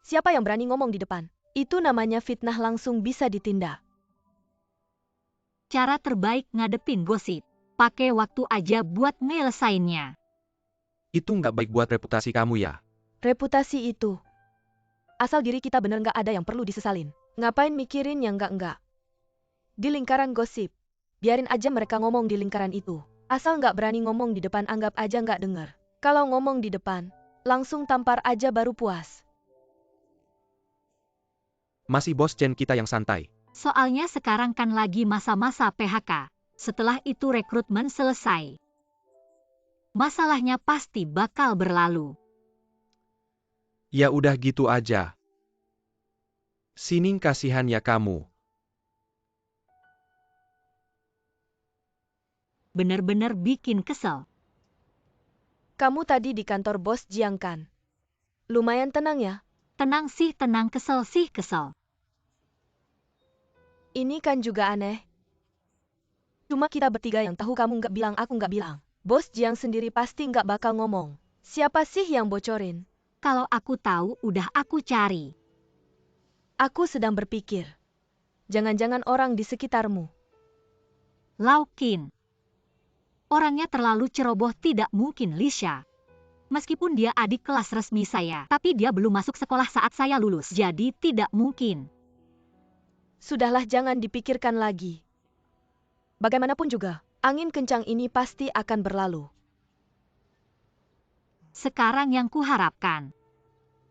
Siapa yang berani ngomong di depan? Itu namanya fitnah, langsung bisa ditindak. Cara terbaik ngadepin gosip. Pakai waktu aja buat nyelesainnya. Itu nggak baik buat reputasi kamu ya. Reputasi itu. Asal diri kita bener, nggak ada yang perlu disesalin. Ngapain mikirin yang nggak-nggak. Di lingkaran gosip. Biarin aja mereka ngomong di lingkaran itu. Asal nggak berani ngomong di depan, anggap aja nggak denger. Kalau ngomong di depan, langsung tampar aja baru puas. Masih bos Chen kita yang santai. Soalnya sekarang kan lagi masa-masa PHK. Setelah itu rekrutmen selesai. Masalahnya pasti bakal berlalu. Ya udah gitu aja. Sining kasihan ya kamu. Bener-bener bikin kesel. Kamu tadi di kantor bos Jiang kan? Lumayan tenang ya? Tenang sih tenang, kesel sih kesel. Ini kan juga aneh. Cuma kita bertiga yang tahu, kamu nggak bilang, aku nggak bilang. Bos Jiang sendiri pasti nggak bakal ngomong. Siapa sih yang bocorin? Kalau aku tahu udah aku cari. Aku sedang berpikir. Jangan-jangan orang di sekitarmu. Lau Qin. Orangnya terlalu ceroboh, tidak mungkin Lisha. Meskipun dia adik kelas resmi saya, tapi dia belum masuk sekolah saat saya lulus, jadi tidak mungkin. Sudahlah, jangan dipikirkan lagi. Bagaimanapun juga, angin kencang ini pasti akan berlalu. Sekarang yang kuharapkan,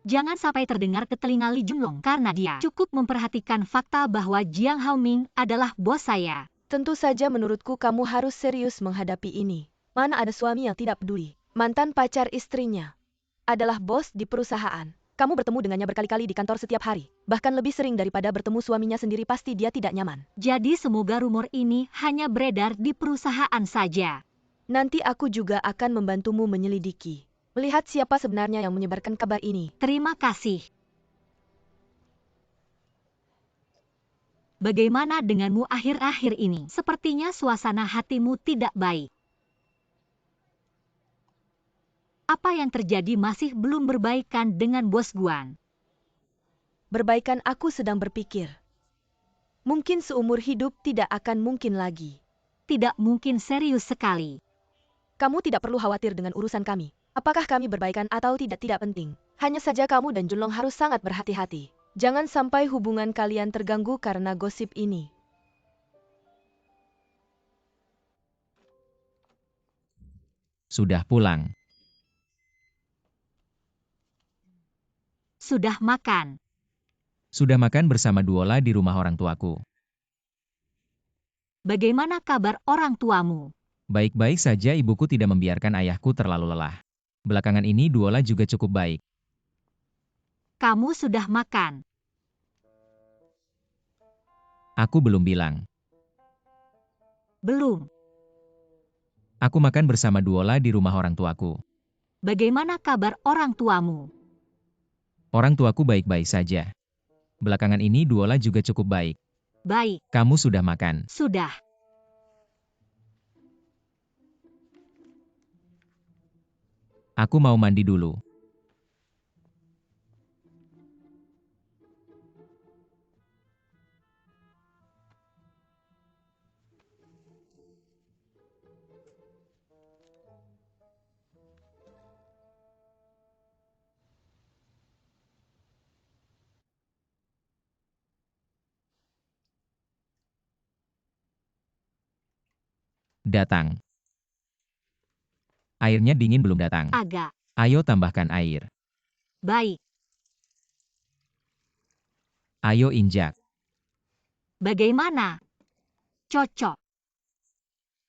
jangan sampai terdengar ke telinga Li Junlong karena dia cukup memperhatikan fakta bahwa Jiang Haoming adalah bos saya. Tentu saja menurutku kamu harus serius menghadapi ini. Mana ada suami yang tidak peduli. Mantan pacar istrinya adalah bos di perusahaan. Kamu bertemu dengannya berkali-kali di kantor setiap hari. Bahkan lebih sering daripada bertemu suaminya sendiri, pasti dia tidak nyaman. Jadi semoga rumor ini hanya beredar di perusahaan saja. Nanti aku juga akan membantumu menyelidiki. Melihat siapa sebenarnya yang menyebarkan kabar ini. Terima kasih. Bagaimana denganmu akhir-akhir ini? Sepertinya suasana hatimu tidak baik. Apa yang terjadi, masih belum berbaikan dengan bos Guan? Berbaikan, aku sedang berpikir. Mungkin seumur hidup tidak akan mungkin lagi. Tidak mungkin, serius sekali. Kamu tidak perlu khawatir dengan urusan kami. Apakah kami berbaikan atau tidak penting. Hanya saja kamu dan Junlong harus sangat berhati-hati. Jangan sampai hubungan kalian terganggu karena gosip ini. Sudah pulang. Sudah makan. Sudah makan bersama Duola di rumah orang tuaku. Bagaimana kabar orang tuamu? Baik-baik saja, ibuku tidak membiarkan ayahku terlalu lelah. Belakangan ini Duola juga cukup baik. Kamu sudah makan? Aku belum bilang. Belum. Aku makan bersama Duola di rumah orang tuaku. Bagaimana kabar orang tuamu? Orang tuaku baik-baik saja. Belakangan ini Duola juga cukup baik. Baik. Kamu sudah makan? Sudah. Aku mau mandi dulu. Datang. Airnya dingin belum datang. Agak. Ayo tambahkan air. Baik. Ayo injak. Bagaimana? Cocok.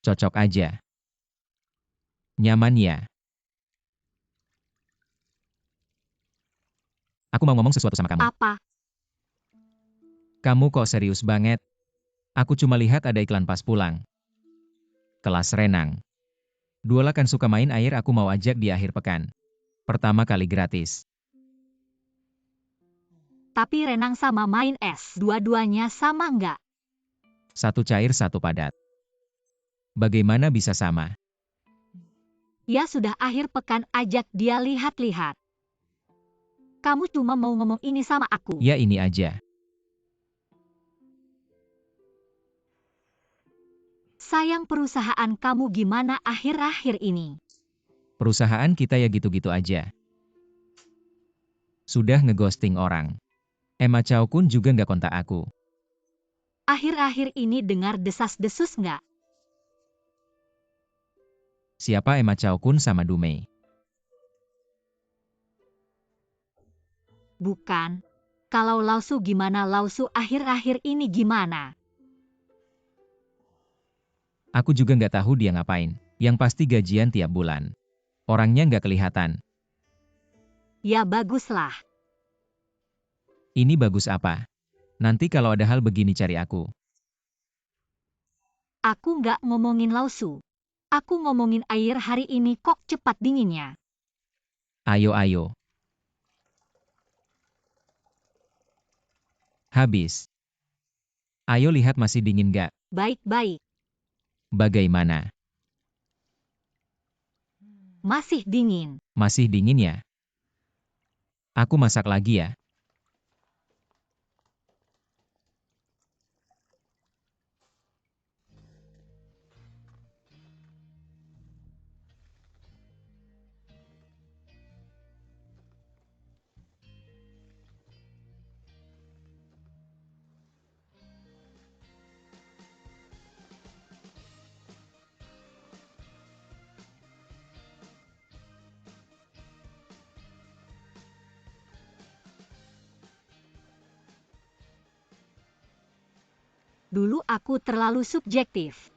Cocok aja. Nyaman ya? Aku mau ngomong sesuatu sama kamu. Apa? Kamu kok serius banget? Aku cuma lihat ada iklan pas pulang. Kelas renang. Duola kan suka main air, aku mau ajak di akhir pekan. Pertama kali gratis. Tapi renang sama main es, dua-duanya sama nggak? Satu cair, satu padat. Bagaimana bisa sama? Ya sudah, akhir pekan ajak dia lihat-lihat. Kamu cuma mau ngomong ini sama aku. Ya ini aja. Sayang, perusahaan kamu gimana akhir-akhir ini? Perusahaan kita ya gitu-gitu aja. Sudah ngeghosting orang. Emma Chow Kun juga nggak kontak aku. Akhir-akhir ini dengar desas-desus nggak? Siapa Emma Chow Kun sama Dumei? Bukan. Kalau Lausu gimana? Lausu akhir-akhir ini gimana? Aku juga nggak tahu dia ngapain. Yang pasti gajian tiap bulan. Orangnya nggak kelihatan. Ya baguslah. Ini bagus apa? Nanti kalau ada hal begini cari aku. Aku nggak ngomongin Lausu. Aku ngomongin air hari ini kok cepat dinginnya. Ayo ayo. Habis. Ayo lihat masih dingin nggak? Baik-baik. Bagaimana? Masih dingin. Masih dingin ya? Aku masak lagi ya. Dulu aku terlalu subjektif.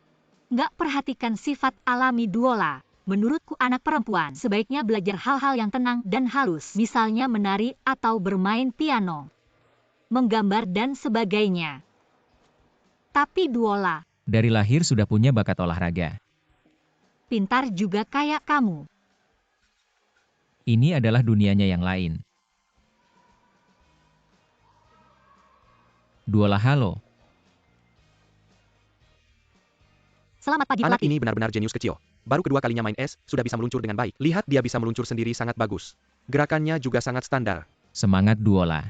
Nggak perhatikan sifat alami Duola. Menurutku anak perempuan sebaiknya belajar hal-hal yang tenang dan halus. Misalnya menari atau bermain piano. Menggambar dan sebagainya. Tapi Duola, Dari lahir sudah punya bakat olahraga. pintar juga kayak kamu. Ini adalah dunianya yang lain. Duola halo. Selamat pagi Anak pelatih. ini benar-benar jenius kecil. Baru kedua kalinya main es, sudah bisa meluncur dengan baik. Lihat dia bisa meluncur sendiri sangat bagus. Gerakannya juga sangat standar. Semangat Duola.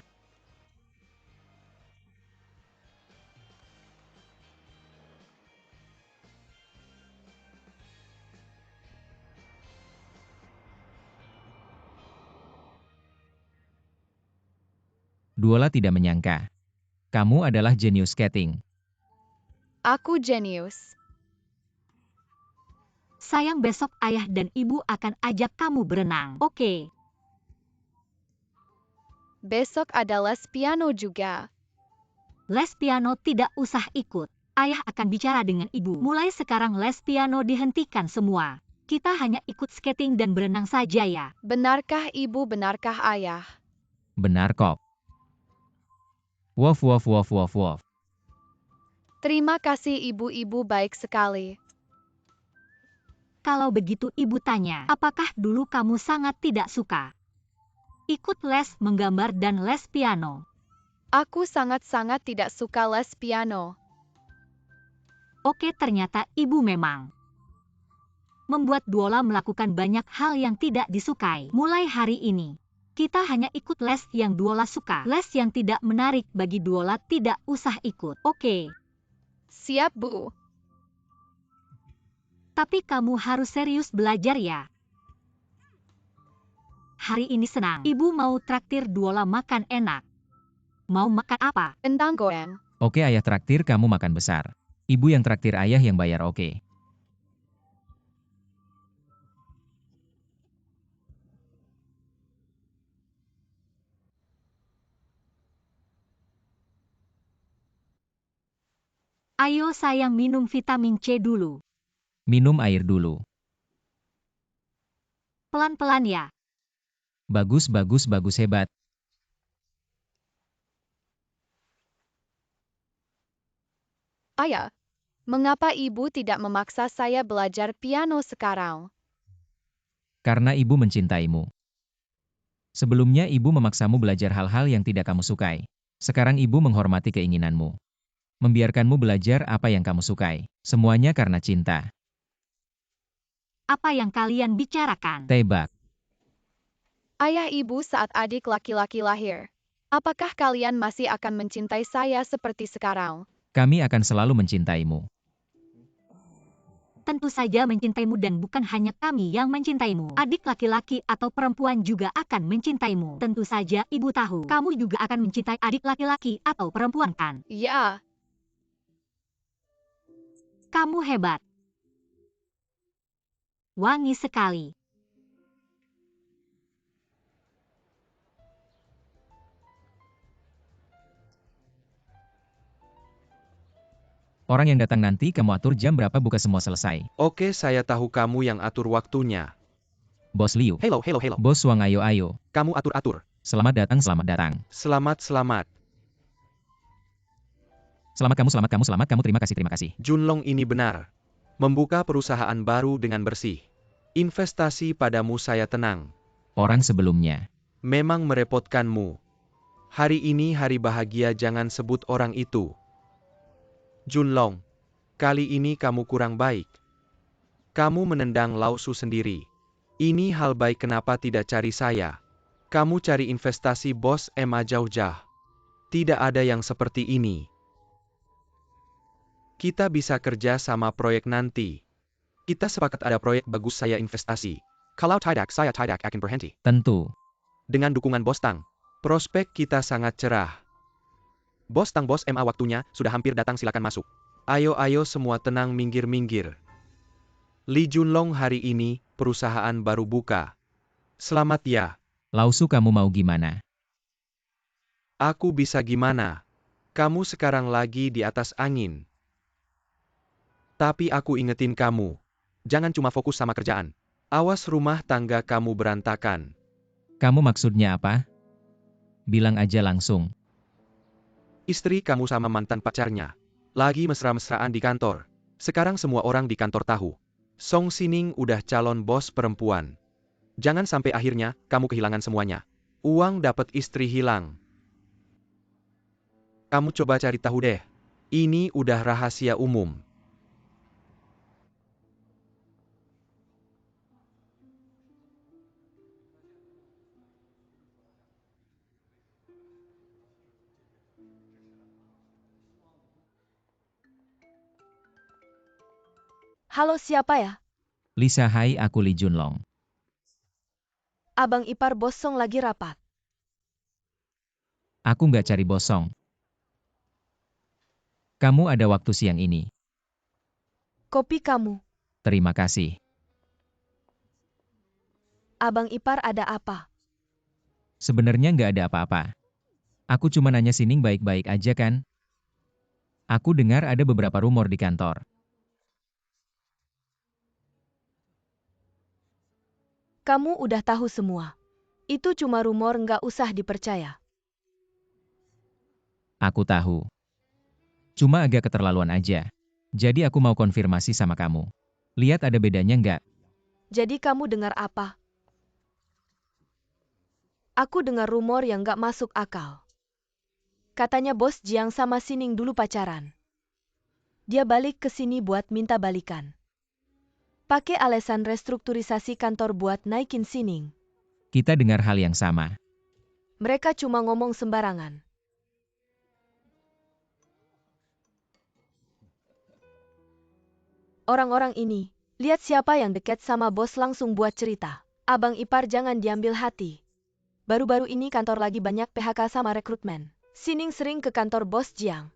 Duola tidak menyangka. Kamu adalah jenius skating. Aku jenius. Sayang besok ayah dan ibu akan ajak kamu berenang. Oke. Besok ada les piano juga. Les piano tidak usah ikut. Ayah akan bicara dengan ibu. Mulai sekarang les piano dihentikan semua. Kita hanya ikut skating dan berenang saja ya. Benarkah ibu, benarkah ayah? Benar kok. Wof wof wof wof wof. Terima kasih ibu-ibu baik sekali. Kalau begitu ibu tanya, apakah dulu kamu sangat tidak suka ikut les menggambar dan les piano? Aku sangat-sangat tidak suka les piano. Oke, ternyata ibu memang membuat Duola melakukan banyak hal yang tidak disukai. Mulai hari ini, kita hanya ikut les yang Duola suka. Les yang tidak menarik bagi Duola tidak usah ikut. Oke, Siap, Bu. tapi kamu harus serius belajar ya. Hari ini senang. Ibu mau traktir Duola makan enak. Mau makan apa? Kentang goreng. Oke ayah traktir kamu makan besar. Ibu yang traktir ayah yang bayar oke. Ayo sayang minum vitamin C dulu. Minum air dulu. Pelan-pelan ya. Bagus bagus bagus hebat. Ayah, mengapa ibu tidak memaksa saya belajar piano sekarang? Karena ibu mencintaimu. Sebelumnya ibu memaksamu belajar hal-hal yang tidak kamu sukai. Sekarang ibu menghormati keinginanmu. Membiarkanmu belajar apa yang kamu sukai. Semuanya karena cinta. Apa yang kalian bicarakan? Tebak. Ayah ibu saat adik laki-laki lahir. Apakah kalian masih akan mencintai saya seperti sekarang? Kami akan selalu mencintaimu. Tentu saja mencintaimu dan bukan hanya kami yang mencintaimu. Adik laki-laki atau perempuan juga akan mencintaimu. Tentu saja ibu tahu, kamu juga akan mencintai adik laki-laki atau perempuan kan? Ya, Kamu hebat. Wangi sekali. Orang yang datang nanti kamu atur jam berapa buka semua selesai. Oke, saya tahu kamu yang atur waktunya. Bos Liu. Hello. Bos Wang, ayo. Kamu atur. Selamat datang. Selamat. Selamat kamu, terima kasih. Junlong ini benar. Membuka perusahaan baru dengan bersih. Investasi padamu saya tenang. Orang sebelumnya. Memang merepotkanmu. Hari ini hari bahagia, jangan sebut orang itu. Junlong, kali ini kamu kurang baik. Kamu menendang Lao Su sendiri. Ini hal baik, kenapa tidak cari saya? Kamu cari investasi bos Emma jauh-jauh. Tidak ada yang seperti ini. Kita bisa kerja sama proyek nanti. Kita sepakat ada proyek bagus, saya investasi. Kalau tidak, saya tidak akan berhenti. Tentu. Dengan dukungan Bos Tang, prospek kita sangat cerah. Bos Tang, Bos MA, waktunya sudah hampir datang, silakan masuk. Ayo semua tenang, minggir. Li Junlong, hari ini perusahaan baru buka. Selamat ya. Lao Su, kamu mau gimana? Aku bisa gimana? Kamu sekarang lagi di atas angin. Tapi aku ingetin kamu. Jangan cuma fokus sama kerjaan. Awas rumah tangga kamu berantakan. Kamu maksudnya apa? Bilang aja langsung. Istri kamu sama mantan pacarnya lagi mesra-mesraan di kantor. Sekarang semua orang di kantor tahu. Song Sining udah calon bos perempuan. Jangan sampai akhirnya kamu kehilangan semuanya. Uang dapat, istri hilang. Kamu coba cari tahu deh. Ini udah rahasia umum. Halo, siapa ya? Lisa, hai, aku Li Junlong. Abang ipar Bos Song lagi rapat. Aku nggak cari bosong. Kamu ada waktu siang ini. Kopi kamu. Terima kasih. Abang ipar ada apa? Sebenarnya nggak ada apa-apa. Aku cuma nanya Sining baik-baik aja kan? Aku dengar ada beberapa rumor di kantor. Kamu udah tahu semua. Itu cuma rumor, nggak usah dipercaya. Aku tahu. Cuma agak keterlaluan aja. Jadi aku mau konfirmasi sama kamu. Lihat ada bedanya nggak? Jadi kamu dengar apa? Aku dengar rumor yang nggak masuk akal. Katanya Bos Jiang sama Sining dulu pacaran. Dia balik ke sini buat minta balikan. Pakai alasan restrukturisasi kantor buat naikin Sining. Kita dengar hal yang sama. Mereka cuma ngomong sembarangan. Orang-orang ini, lihat siapa yang dekat sama bos langsung buat cerita. Abang ipar jangan diambil hati. Baru-baru ini kantor lagi banyak PHK sama rekrutmen. Sining sering ke kantor Bos Jiang.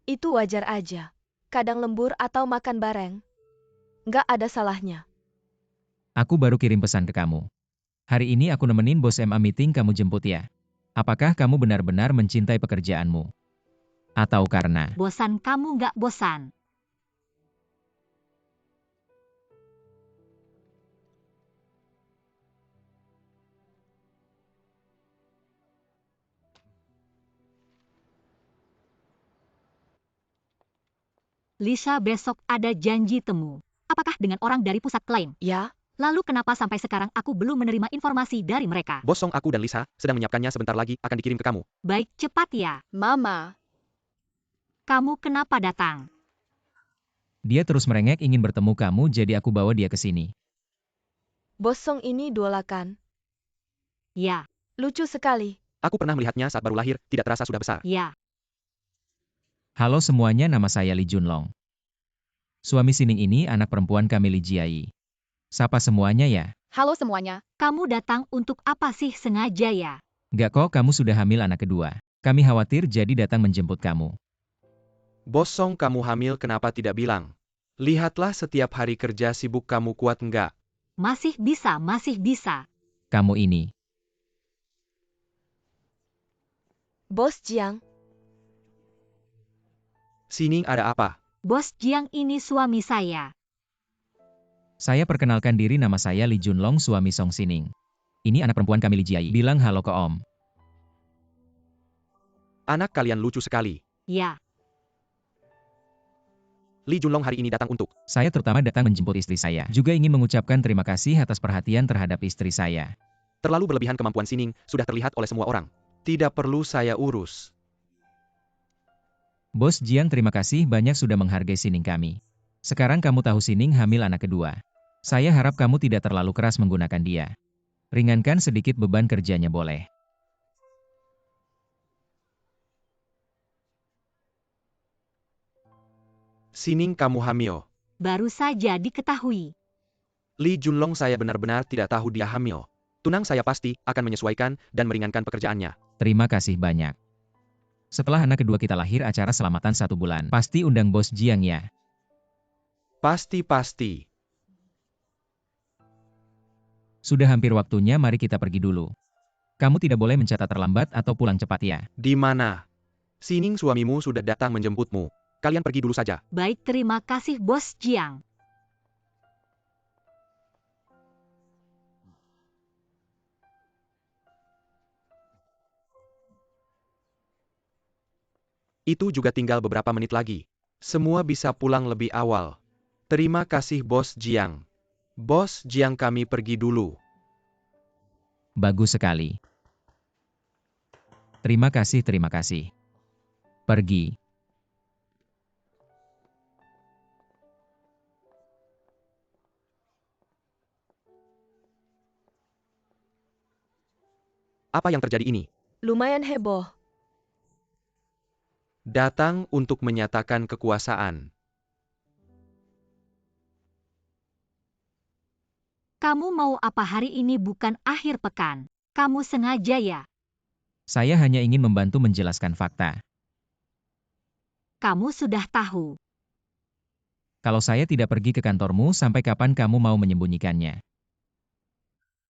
Itu wajar aja. Kadang lembur atau makan bareng. Nggak ada salahnya. Aku baru kirim pesan ke kamu. Hari ini aku nemenin bos MA meeting, kamu jemput ya. Apakah kamu benar-benar mencintai pekerjaanmu? Atau karena... Bosan kamu nggak bosan? Lisa, besok ada janji temu. Apakah dengan orang dari pusat klaim? Ya, Lalu kenapa sampai sekarang aku belum menerima informasi dari mereka? Bos Song, aku dan Lisa sedang menyiapkannya, sebentar lagi akan dikirim ke kamu. Baik, cepat ya. Mama, Kamu kenapa datang? Dia terus merengek ingin bertemu kamu, jadi aku bawa dia ke sini. Bos Song ini idolakan. Ya, Lucu sekali. Aku pernah melihatnya saat baru lahir, tidak terasa sudah besar. ya. Halo semuanya, nama saya Li Junlong. Suami Sining ini anak perempuan kami, Li Jiai. Sapa semuanya ya. halo semuanya. Kamu datang untuk apa sih, sengaja ya? Nggak kok, kamu sudah hamil anak kedua. Kami khawatir jadi datang menjemput kamu. Bos Song, kamu hamil kenapa tidak bilang? Lihatlah setiap hari kerja sibuk kamu kuat nggak? Masih bisa, masih bisa. Kamu ini. Bos Jiang, Sining ada apa? Bos Jiang ini suami saya. Saya perkenalkan diri, nama saya Li Junlong, suami Song Sining. Ini anak perempuan kami, Li Jiai. Bilang halo ke Om. Anak kalian lucu sekali. Ya, Li Junlong hari ini datang untuk. Saya terutama datang menjemput istri saya. Juga ingin mengucapkan terima kasih atas perhatian terhadap istri saya. Terlalu berlebihan kemampuan Sining, sudah terlihat oleh semua orang. Tidak perlu saya urus. Bos Jiang, terima kasih banyak sudah menghargai Sining kami. Sekarang kamu tahu Sining hamil anak kedua. Saya harap kamu tidak terlalu keras menggunakan dia. Ringankan sedikit beban kerjanya boleh. Sining kamu hamil. baru saja diketahui. Li Junlong, saya benar-benar tidak tahu dia hamil. Tunang saya pasti akan menyesuaikan dan meringankan pekerjaannya. Terima kasih banyak. Setelah anak kedua kita lahir, acara selamatan 1 bulan. Pasti undang Bos Jiang ya. Pasti. Sudah hampir waktunya, mari kita pergi dulu. Kamu tidak boleh mencatat terlambat atau pulang cepat ya. Di mana? Sining suamimu sudah datang menjemputmu. Kalian pergi dulu saja. Baik, terima kasih Bos Jiang. Itu juga tinggal beberapa menit lagi. Semua bisa pulang lebih awal. Terima kasih Bos Jiang. Bos Jiang, kami pergi dulu. Bagus sekali. Terima kasih, terima kasih. Pergi. Apa yang terjadi ini? lumayan heboh. Datang untuk menyatakan kekuasaan. Kamu mau apa hari ini? Bukan akhir pekan. Kamu sengaja ya? Saya hanya ingin membantu menjelaskan fakta. Kamu sudah tahu. Kalau saya tidak pergi ke kantormu, sampai kapan kamu mau menyembunyikannya?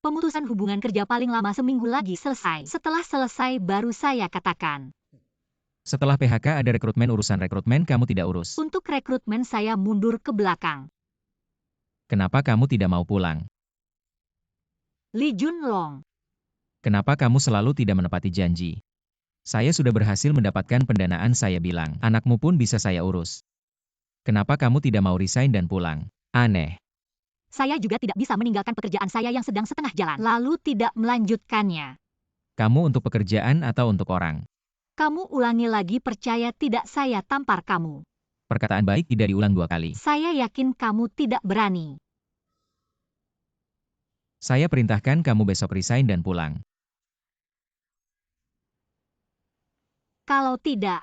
Pemutusan hubungan kerja paling lama seminggu lagi selesai. Setelah selesai baru saya katakan. Setelah PHK ada rekrutmen, urusan rekrutmen kamu tidak urus. Untuk rekrutmen saya mundur ke belakang. Kenapa kamu tidak mau pulang? Li Junlong. Kenapa kamu selalu tidak menepati janji? Saya sudah berhasil mendapatkan pendanaan, saya bilang. Anakmu pun bisa saya urus. Kenapa kamu tidak mau resign dan pulang? Aneh. Saya juga tidak bisa meninggalkan pekerjaan saya yang sedang setengah jalan, lalu tidak melanjutkannya. Kamu untuk pekerjaan atau untuk orang? Kamu ulangi lagi, percaya tidak saya tampar kamu. Perkataan baik tidak diulang 2 kali. Saya yakin kamu tidak berani. Saya perintahkan kamu besok resign dan pulang. Kalau tidak,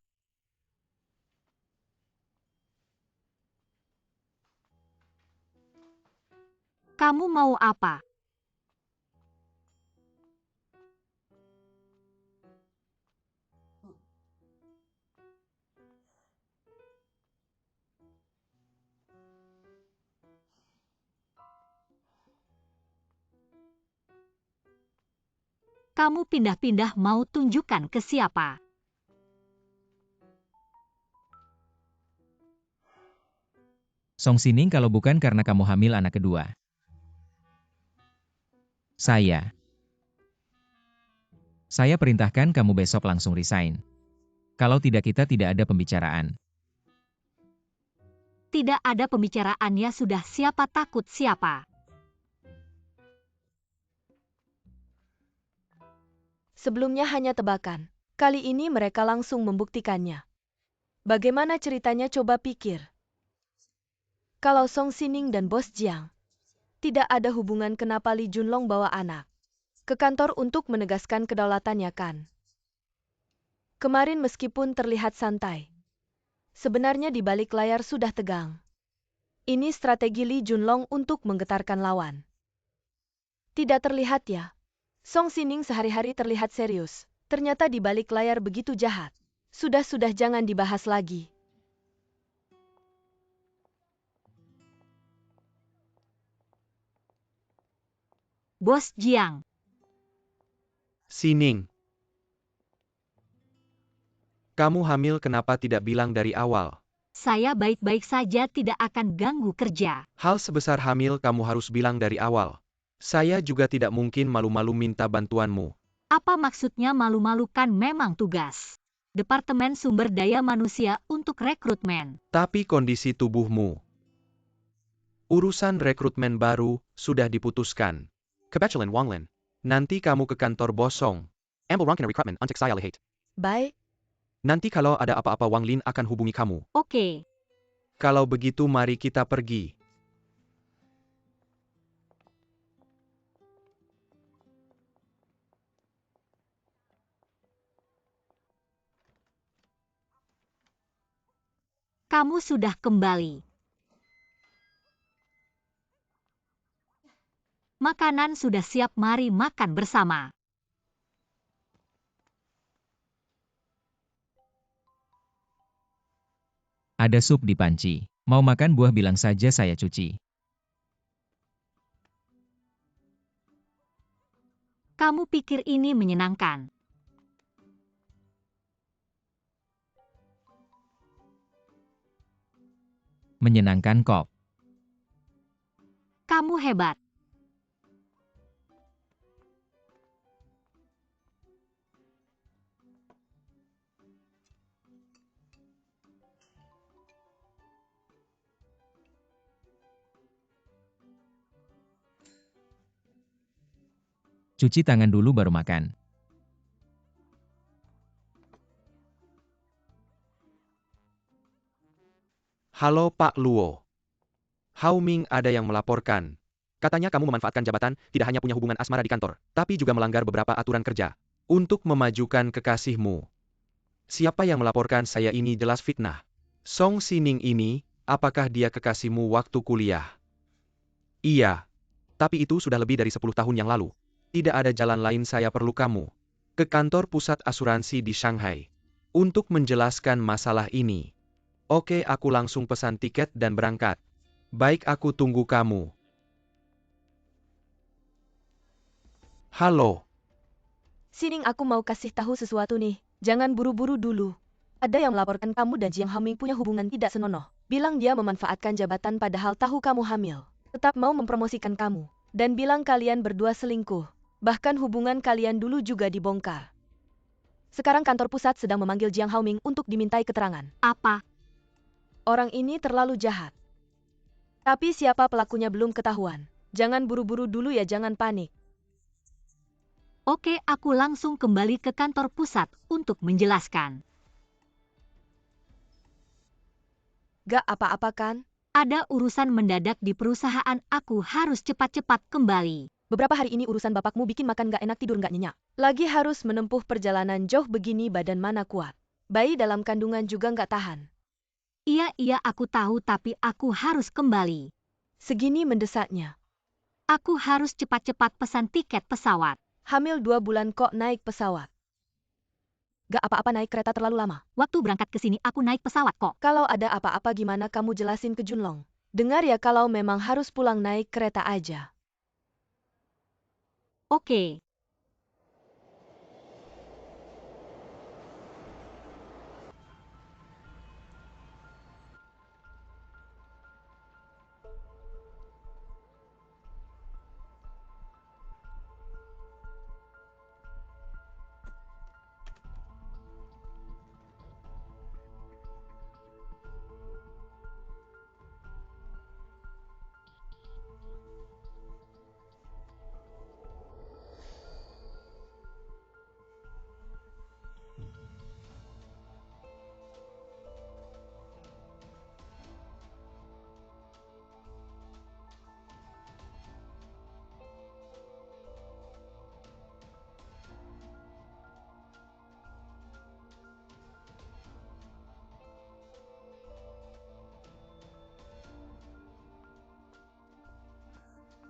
kamu mau apa? Kamu pindah-pindah mau tunjukkan ke siapa? Song Sining, kalau bukan karena kamu hamil anak kedua. Saya perintahkan kamu besok langsung resign. Kalau tidak, kita tidak ada pembicaraan. Tidak ada pembicaraan ya sudah, siapa takut siapa? Sebelumnya hanya tebakan. Kali ini mereka langsung membuktikannya. Bagaimana ceritanya, coba pikir. Kalau Song Sining dan Bos Jiang tidak ada hubungan, kenapa Li Junlong bawa anak ke kantor untuk menegaskan kedaulatannya kan? Kemarin meskipun terlihat santai, sebenarnya di balik layar sudah tegang. Ini strategi Li Junlong untuk menggetarkan lawan. Tidak terlihat ya? Song Sining sehari-hari terlihat serius. Ternyata di balik layar begitu jahat. Sudah jangan dibahas lagi. Bos Jiang. Sining. Kamu hamil kenapa tidak bilang dari awal? Saya baik-baik saja tidak akan ganggu kerja. Hal sebesar hamil kamu harus bilang dari awal. Saya juga tidak mungkin malu-malu minta bantuanmu. Apa maksudnya malu-malukan memang tugas Departemen Sumber Daya Manusia untuk rekrutmen. Tapi kondisi tubuhmu. Urusan rekrutmen baru sudah diputuskan. Kebetulan Wanglin. Nanti kamu ke kantor Bosong. Ambil rangkaian rekrutmen untuk saya lihat. Baik, Nanti kalau ada apa-apa Wanglin akan hubungi kamu. Oke. Kalau begitu mari kita pergi. Kamu sudah kembali. Makanan sudah siap, mari makan bersama. Ada sup di panci. Mau makan buah bilang saja saya cuci. Kamu pikir ini menyenangkan? Menyenangkan kok. Kamu hebat. Cuci tangan dulu baru makan. Halo Pak Luo. Hao Ming ada yang melaporkan. Katanya kamu memanfaatkan jabatan, tidak hanya punya hubungan asmara di kantor, tapi juga melanggar beberapa aturan kerja. Untuk memajukan kekasihmu. Siapa yang melaporkan saya ini jelas fitnah. Song Sining ini, apakah dia kekasihmu waktu kuliah? Iya. Tapi itu sudah lebih dari 10 tahun yang lalu. Tidak ada jalan lain saya perlu kamu. Ke kantor pusat asuransi di Shanghai. Untuk menjelaskan masalah ini. Oke, aku langsung pesan tiket dan berangkat. Baik, aku tunggu kamu. Halo. Sining, aku mau kasih tahu sesuatu nih. Jangan buru-buru dulu. Ada yang melaporkan kamu dan Jiang Haoming punya hubungan tidak senonoh. Bilang dia memanfaatkan jabatan padahal tahu kamu hamil. Tetap mau mempromosikan kamu. Dan bilang kalian berdua selingkuh. Bahkan hubungan kalian dulu juga dibongkar. Sekarang kantor pusat sedang memanggil Jiang Haoming untuk dimintai keterangan. Apa? Orang ini terlalu jahat. Tapi siapa pelakunya belum ketahuan. Jangan buru-buru dulu ya, jangan panik. Oke, aku langsung kembali ke kantor pusat untuk menjelaskan. Gak apa-apa kan? Ada urusan mendadak di perusahaan, aku harus cepat-cepat kembali. Beberapa hari ini urusan bapakmu bikin makan gak enak, tidur gak nyenyak. Lagi harus menempuh perjalanan jauh begini, badan mana kuat. Bayi dalam kandungan juga gak tahan. Iya, aku tahu, tapi aku harus kembali. Segini mendesaknya. Aku harus cepat-cepat pesan tiket pesawat. Hamil 2 bulan kok naik pesawat. Gak apa-apa naik kereta terlalu lama. Waktu berangkat ke sini aku naik pesawat kok. Kalau ada apa-apa gimana kamu jelasin ke Junlong. Dengar ya, kalau memang harus pulang naik kereta aja. Oke.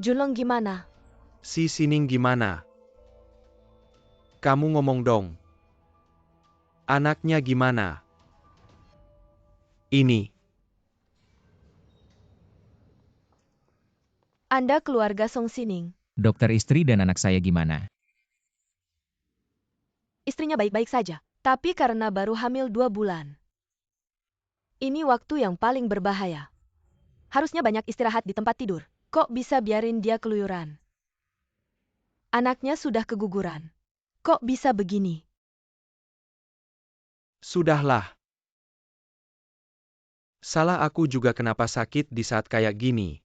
Junlong gimana? Si Sining gimana? Kamu ngomong dong. Anaknya gimana? Ini. Anda keluarga Song Sining. Dokter istri dan anak saya gimana? Istrinya baik-baik saja, tapi karena baru hamil 2 bulan. Ini waktu yang paling berbahaya. Harusnya banyak istirahat di tempat tidur. Kok bisa biarin dia keluyuran? Anaknya sudah keguguran. Kok bisa begini? Sudahlah. Salah aku juga kenapa sakit di saat kayak gini.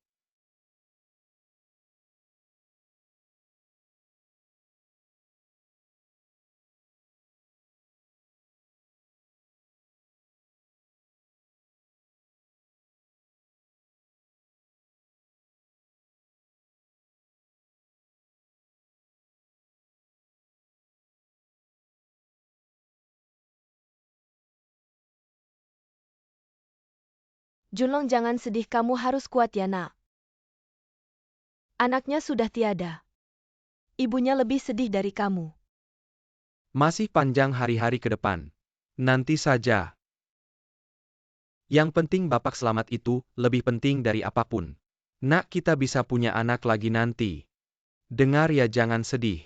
Junlong, jangan sedih, kamu harus kuat ya, Nak. Anaknya sudah tiada. Ibunya lebih sedih dari kamu. Masih panjang hari-hari ke depan. Nanti saja. Yang penting Bapak selamat itu lebih penting dari apapun. Nak, kita bisa punya anak lagi nanti. Dengar ya, jangan sedih.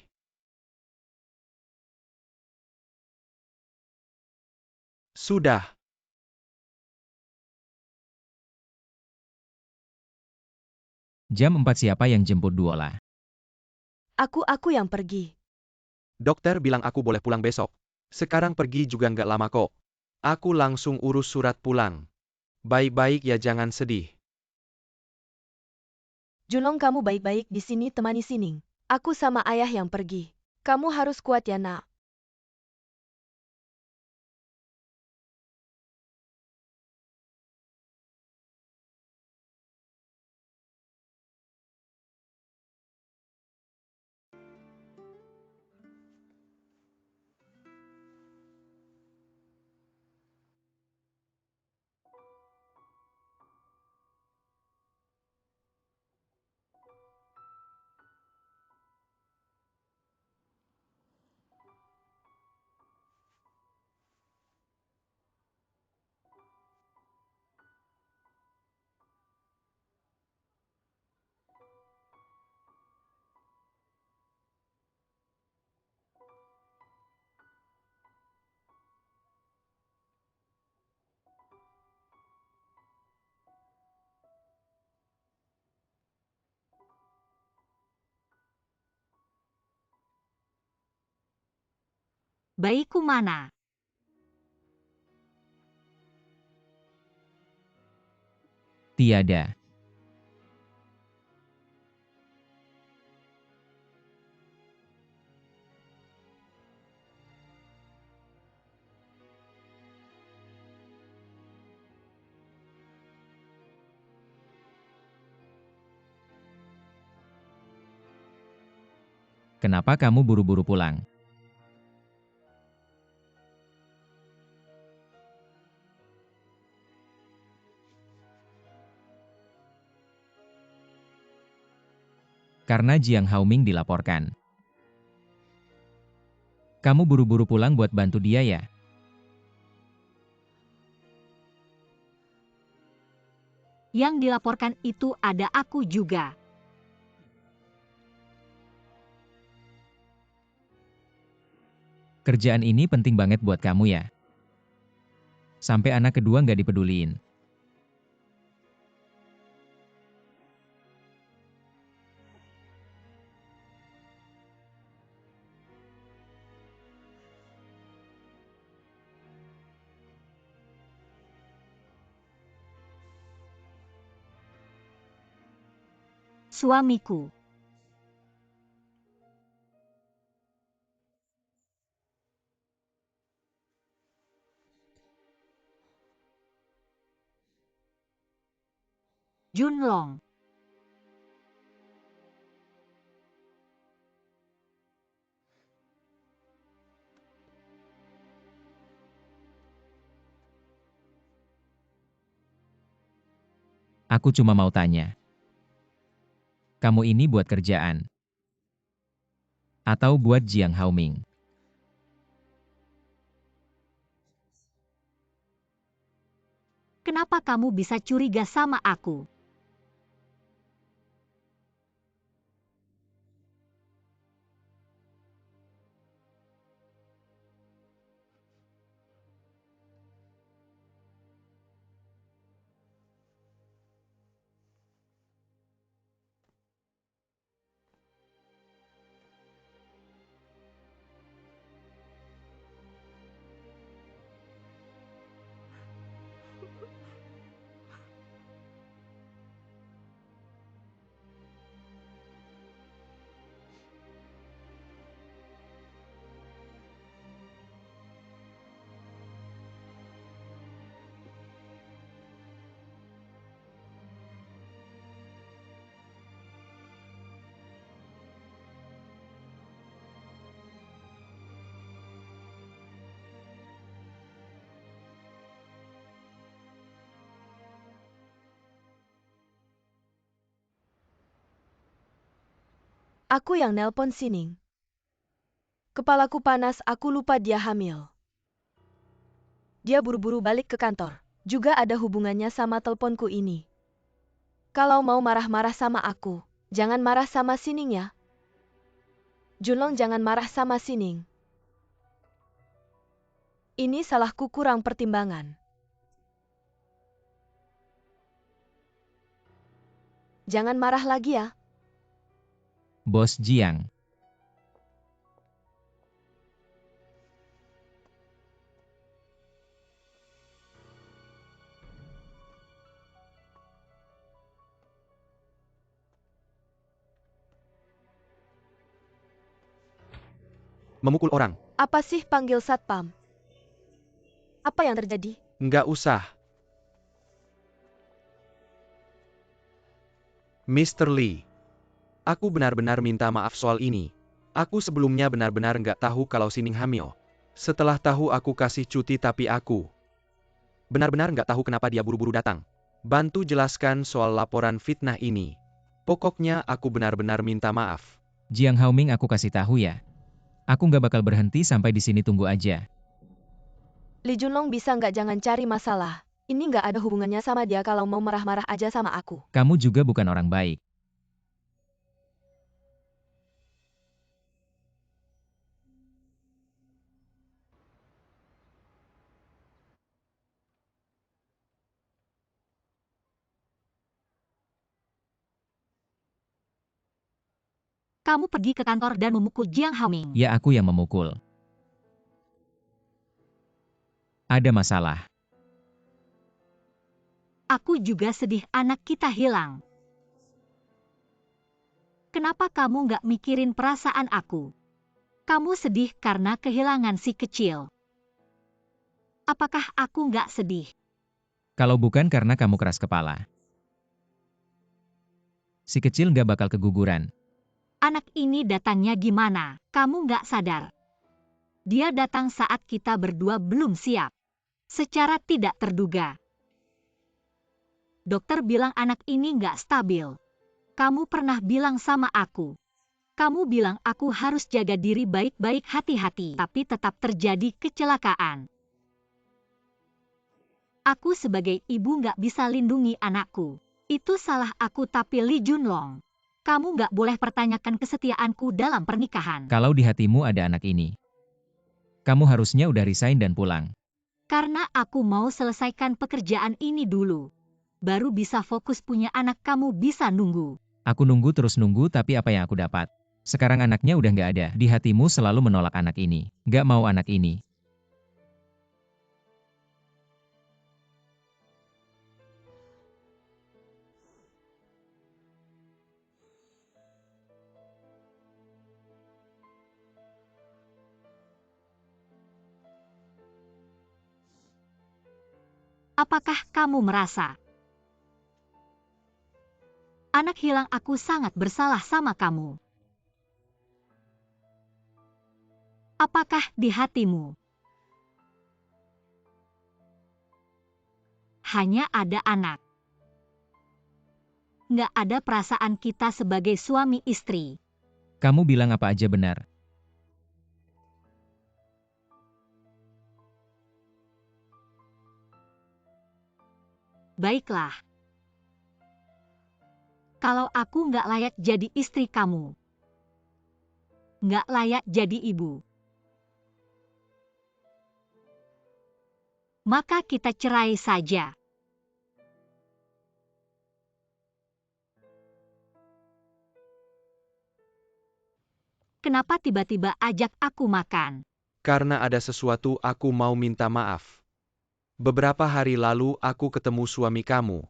Sudah. Jam 4 siapa yang jemput Duola? Aku yang pergi. Dokter bilang aku boleh pulang besok. Sekarang pergi juga nggak lama kok. Aku langsung urus surat pulang. Baik-baik ya, jangan sedih. Junlong, kamu baik-baik di sini, temani Sining. Aku sama ayah yang pergi. Kamu harus kuat ya, Nak. Bayiku mana? Tiada. Kenapa kamu buru-buru pulang? Karena Jiang Haoming dilaporkan. Kamu buru-buru pulang buat bantu dia ya? Yang dilaporkan itu ada aku juga. Kerjaan ini penting banget buat kamu ya? Sampai anak kedua nggak dipeduliin. Suamiku. Junlong. Aku cuma mau tanya. Kamu ini buat kerjaan? Atau buat Jiang Haoming? Kenapa kamu bisa curiga sama aku? Aku yang nelpon Sining. Kepalaku panas, aku lupa dia hamil. Dia buru-buru balik ke kantor. Juga ada hubungannya sama teleponku ini. Kalau mau marah-marah sama aku, jangan marah sama Sining ya. Junlong, jangan marah sama Sining. Ini salahku, kurang pertimbangan. Jangan marah lagi ya. Bos Jiang. Memukul orang. Apa sih, panggil satpam? Apa yang terjadi? Nggak usah. Mr. Lee. Aku benar-benar minta maaf soal ini. Aku sebelumnya benar-benar nggak tahu kalau Sining hamil. Setelah tahu aku kasih cuti, tapi aku benar-benar nggak tahu kenapa dia buru-buru datang. Bantu jelaskan soal laporan fitnah ini. Pokoknya aku benar-benar minta maaf. Jiang Haoming, aku kasih tahu ya. Aku nggak bakal berhenti sampai di sini, tunggu aja. Lee Junlong, bisa nggak jangan cari masalah. Ini nggak ada hubungannya sama dia, kalau mau marah-marah aja sama aku. Kamu juga bukan orang baik. Kamu pergi ke kantor dan memukul Jiang Haoming. Ya, aku yang memukul. Ada masalah. Aku juga sedih anak kita hilang. Kenapa kamu nggak mikirin perasaan aku? Kamu sedih karena kehilangan si kecil. Apakah aku nggak sedih? Kalau bukan karena kamu keras kepala, si kecil nggak bakal keguguran. Anak ini datangnya gimana? Kamu nggak sadar. Dia datang saat kita berdua belum siap. Secara tidak terduga. Dokter bilang anak ini nggak stabil. Kamu pernah bilang sama aku. Kamu bilang aku harus jaga diri baik-baik, hati-hati. Tapi tetap terjadi kecelakaan. Aku sebagai ibu nggak bisa lindungi anakku. Itu salah aku, tapi Lee Junlong. Kamu nggak boleh pertanyakan kesetiaanku dalam pernikahan. Kalau di hatimu ada anak ini, kamu harusnya udah resign dan pulang. Karena aku mau selesaikan pekerjaan ini dulu. Baru bisa fokus punya anak, kamu bisa nunggu. Aku nunggu terus nunggu, tapi apa yang aku dapat? Sekarang anaknya udah nggak ada. Di hatimu selalu menolak anak ini. Nggak mau anak ini. Apakah kamu merasa anak hilang? Aku sangat bersalah sama kamu. Apakah di hatimu hanya ada anak? Nggak ada perasaan kita sebagai suami istri. Kamu bilang apa aja benar. Baiklah. Kalau aku nggak layak jadi istri kamu, nggak layak jadi ibu, maka kita cerai saja. Kenapa tiba-tiba ajak aku makan? Karena ada sesuatu aku mau minta maaf. Beberapa hari lalu aku ketemu suami kamu.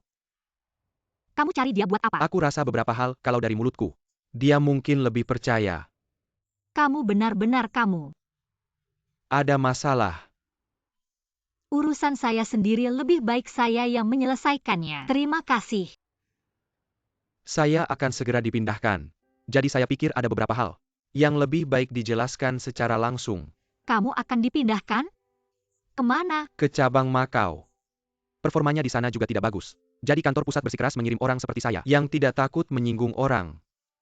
Kamu cari dia buat apa? Aku rasa beberapa hal, kalau dari mulutku, dia mungkin lebih percaya. Kamu benar-benar kamu. Ada masalah. Urusan saya sendiri, lebih baik saya yang menyelesaikannya. Terima kasih. Saya akan segera dipindahkan. Jadi saya pikir ada beberapa hal yang lebih baik dijelaskan secara langsung. Kamu akan dipindahkan? Kemana? Ke cabang Makau. Performanya di sana juga tidak bagus. Jadi kantor pusat bersikeras mengirim orang seperti saya yang tidak takut menyinggung orang.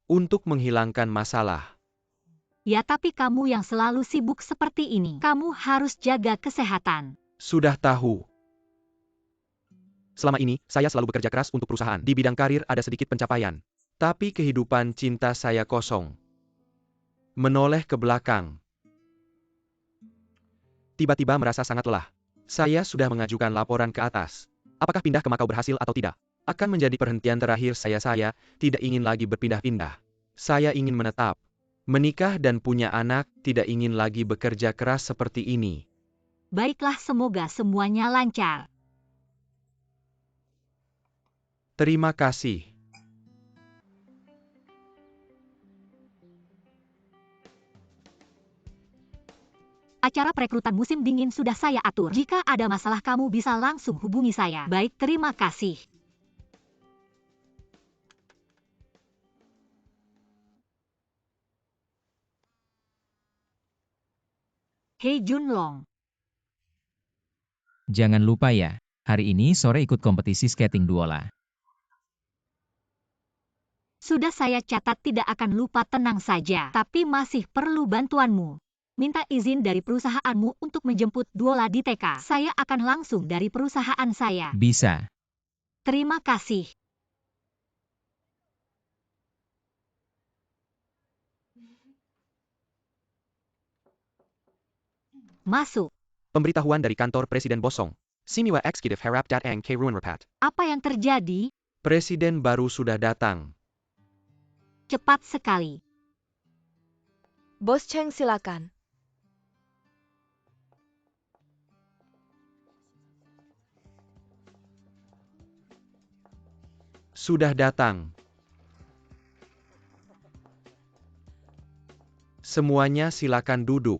untuk menghilangkan masalah. Ya tapi kamu yang selalu sibuk seperti ini. Kamu harus jaga kesehatan. Sudah tahu. Selama ini, saya selalu bekerja keras untuk perusahaan. Di bidang karir ada sedikit pencapaian. Tapi kehidupan cinta saya kosong. Menoleh ke belakang. Tiba-tiba merasa sangat lelah. Saya sudah mengajukan laporan ke atas. Apakah pindah ke Makau berhasil atau tidak? Akan menjadi perhentian terakhir saya tidak ingin lagi berpindah-pindah. Saya ingin menetap. Menikah dan punya anak, tidak ingin lagi bekerja keras seperti ini. Baiklah, semoga semuanya lancar. Terima kasih. Acara perekrutan musim dingin sudah saya atur. Jika ada masalah kamu bisa langsung hubungi saya. Baik, terima kasih. Hei Junlong. Jangan lupa ya, hari ini sore ikut kompetisi skating duola. Sudah saya catat, tidak akan lupa, tenang saja. Tapi masih perlu bantuanmu. Minta izin dari perusahaanmu untuk menjemput Duola di TK. Saya akan langsung dari perusahaan saya. Bisa. Terima kasih. Masuk. Pemberitahuan dari kantor Presiden Bosong. Simiwa Executive Harap Datang K Ruan Rapat. Apa yang terjadi? Presiden baru sudah datang. Cepat sekali. Bos Cheng, silakan. Sudah datang. Semuanya silakan duduk.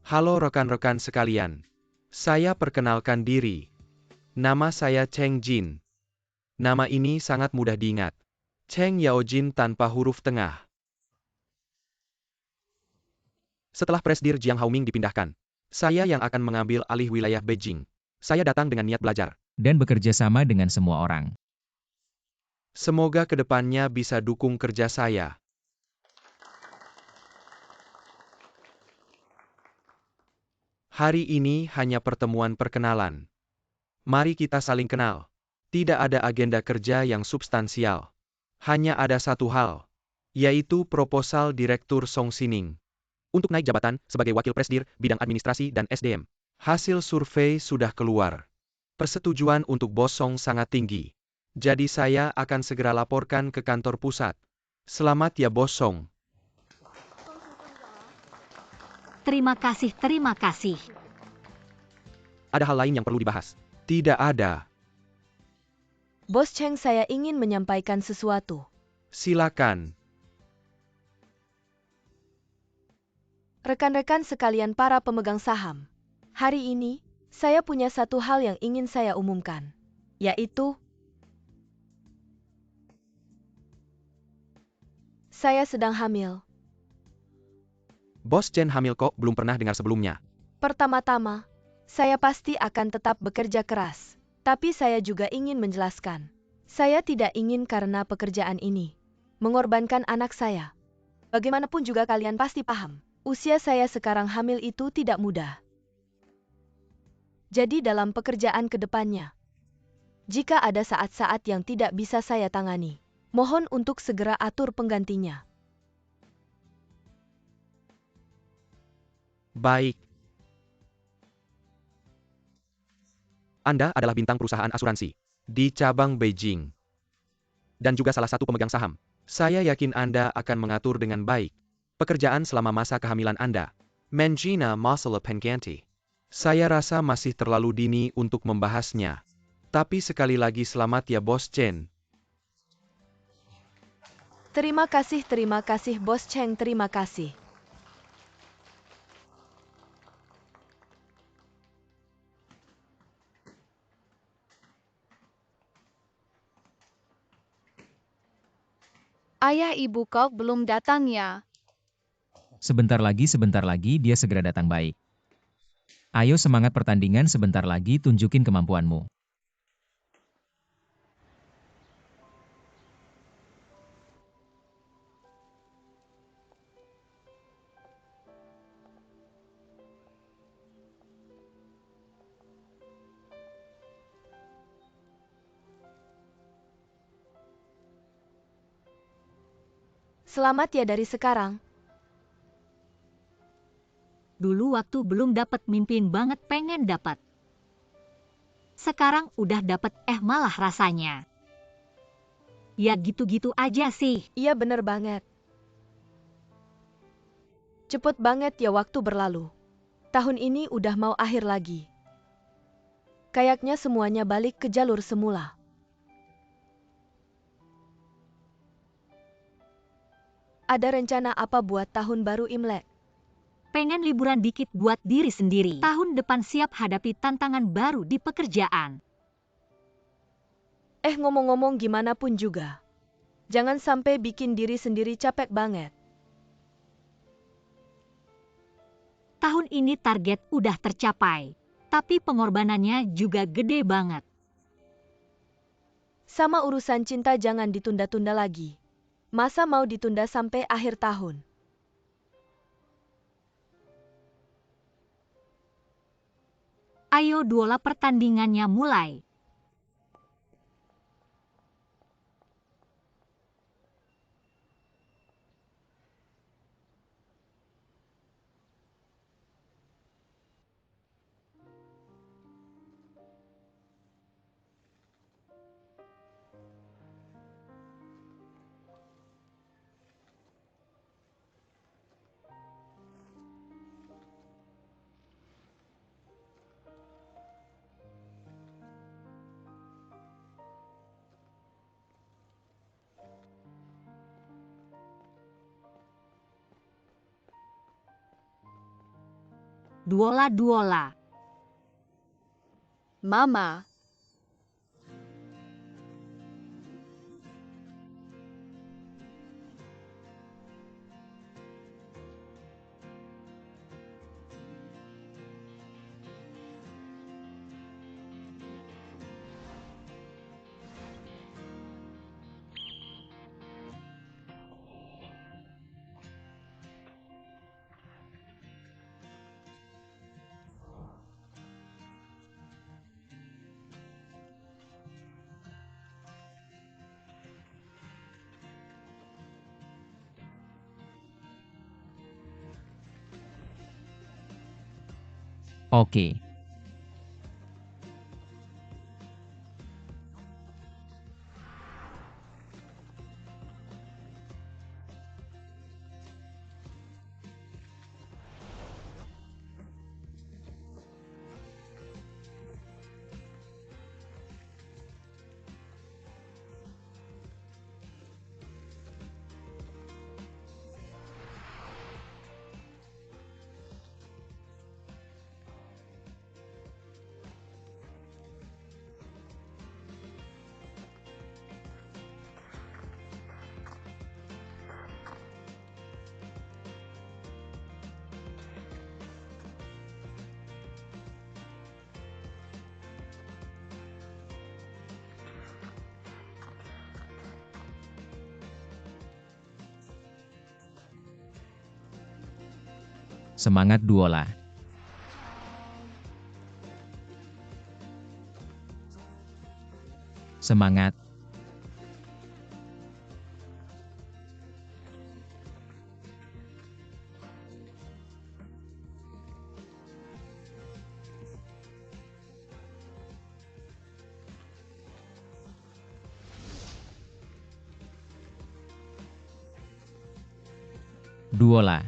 Halo rekan-rekan sekalian. Saya perkenalkan diri. Nama saya Cheng Jin. Nama ini sangat mudah diingat. Cheng Yao Jin tanpa huruf tengah. Setelah Presdir Jiang Haoming dipindahkan, saya yang akan mengambil alih wilayah Beijing. Saya datang dengan niat belajar. Dan bekerja sama dengan semua orang. Semoga kedepannya bisa dukung kerja saya. Hari ini hanya pertemuan perkenalan. Mari kita saling kenal. Tidak ada agenda kerja yang substansial. Hanya ada satu hal, yaitu proposal Direktur Song Sining untuk naik jabatan sebagai Wakil Presdir bidang administrasi dan SDM. Hasil survei sudah keluar. Persetujuan untuk Bos Song sangat tinggi. Jadi saya akan segera laporkan ke kantor pusat. Selamat ya Bos Song. Terima kasih, terima kasih. Ada hal lain yang perlu dibahas? Tidak ada. Bos Cheng, saya ingin menyampaikan sesuatu. Silakan. Rekan-rekan sekalian para pemegang saham. Hari ini, saya punya satu hal yang ingin saya umumkan. Yaitu, saya sedang hamil. Bos Chen hamil kok, belum pernah dengar sebelumnya. Pertama-tama, saya pasti akan tetap bekerja keras. Tapi saya juga ingin menjelaskan. Saya tidak ingin karena pekerjaan ini mengorbankan anak saya. Bagaimanapun juga kalian pasti paham. Usia saya sekarang hamil itu tidak mudah. Jadi dalam pekerjaan ke depannya, jika ada saat-saat yang tidak bisa saya tangani, mohon untuk segera atur penggantinya. Baik. Anda adalah bintang perusahaan asuransi di cabang Beijing. Dan juga salah satu pemegang saham. Saya yakin Anda akan mengatur dengan baik pekerjaan selama masa kehamilan Anda. Menjina masalah pengganti. Saya rasa masih terlalu dini untuk membahasnya. Tapi sekali lagi selamat ya Bos Chen. Terima kasih Bos Cheng, terima kasih. Ayah ibu kau belum datang ya? Sebentar lagi dia segera datang baik. Ayo semangat pertandingan, sebentar lagi tunjukin kemampuanmu. Selamat ya dari sekarang. Dulu waktu belum dapat mimpin banget pengen dapat. Sekarang udah dapat malah rasanya. Ya gitu-gitu aja sih. Iya bener banget. Cepet banget ya waktu berlalu. Tahun ini udah mau akhir lagi. Kayaknya semuanya balik ke jalur semula. Ada rencana apa buat tahun baru Imlek? Pengen liburan dikit buat diri sendiri. Tahun depan siap hadapi tantangan baru di pekerjaan. Ngomong-ngomong gimana pun juga. Jangan sampai bikin diri sendiri capek banget. Tahun ini target udah tercapai, tapi pengorbanannya juga gede banget. Sama urusan cinta jangan ditunda-tunda lagi. Masa mau ditunda sampai akhir tahun? Ayo Duola pertandingannya mulai. Duola. Mama, Oke. Semangat Duola. Semangat. Duola.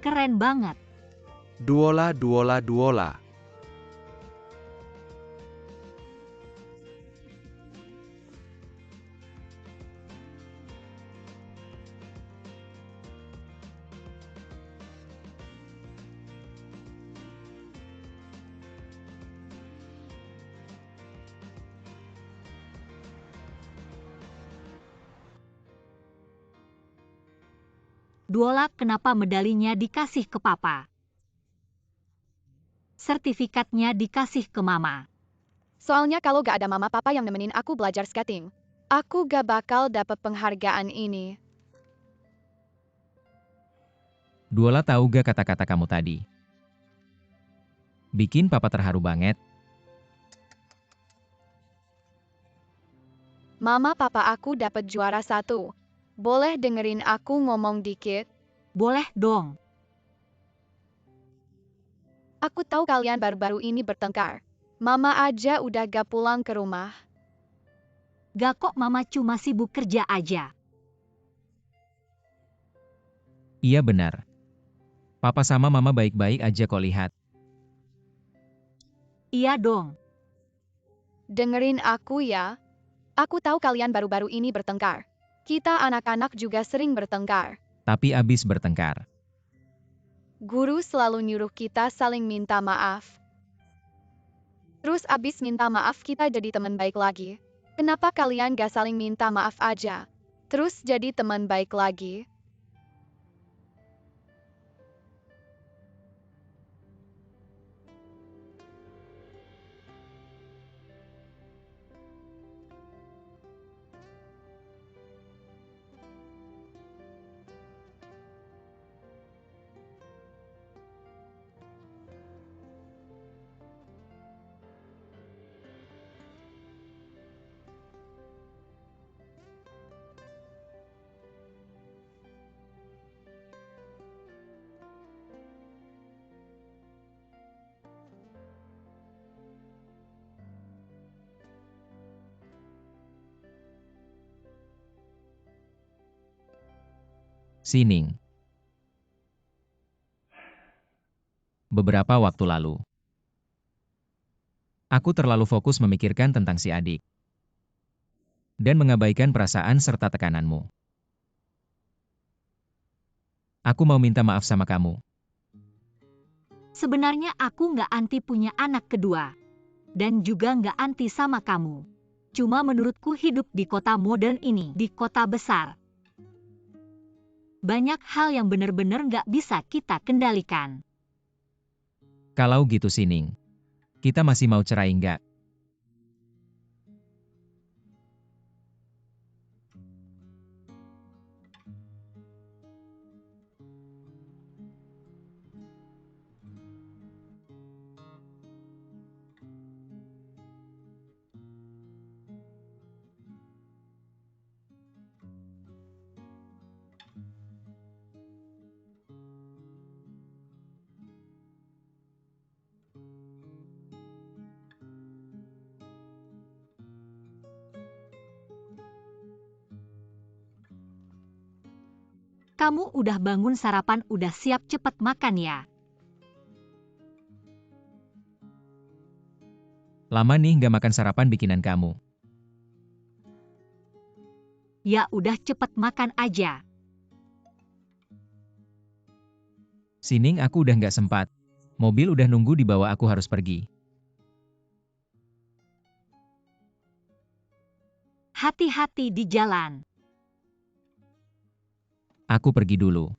Keren banget. Duola. Duola kenapa medalinya dikasih ke papa? Sertifikatnya dikasih ke mama. Soalnya kalau gak ada mama papa yang nemenin aku belajar skating, aku gak bakal dapet penghargaan ini. Duola tahu gak kata-kata kamu tadi? Bikin papa terharu banget. Mama papa aku dapet juara 1. Boleh dengerin aku ngomong dikit? Boleh dong. Aku tahu kalian baru-baru ini bertengkar. Mama aja udah gak pulang ke rumah. Gak kok, mama cuma sibuk kerja aja. Iya benar. Papa sama mama baik-baik aja kok lihat. Iya dong. Dengerin aku ya. Aku tahu kalian baru-baru ini bertengkar. Kita anak-anak juga sering bertengkar. Tapi abis bertengkar. Guru selalu nyuruh kita saling minta maaf. Terus abis minta maaf kita jadi teman baik lagi. Kenapa kalian gak saling minta maaf aja? Terus jadi teman baik lagi? Sining. Beberapa waktu lalu. Aku terlalu fokus memikirkan tentang si adik. Dan mengabaikan perasaan serta tekananmu. Aku mau minta maaf sama kamu. Sebenarnya aku nggak anti punya anak kedua. Dan juga nggak anti sama kamu. Cuma menurutku hidup di kota modern ini, di kota besar, banyak hal yang benar-benar nggak bisa kita kendalikan. Kalau gitu Sining. Kita masih mau cerai nggak? Kamu udah bangun sarapan, udah siap cepet makan ya? Lama nih nggak makan sarapan bikinan kamu. Ya udah cepet makan aja. Sining aku udah nggak sempat. Mobil udah nunggu di bawah, aku harus pergi. Hati-hati di jalan. Aku pergi dulu.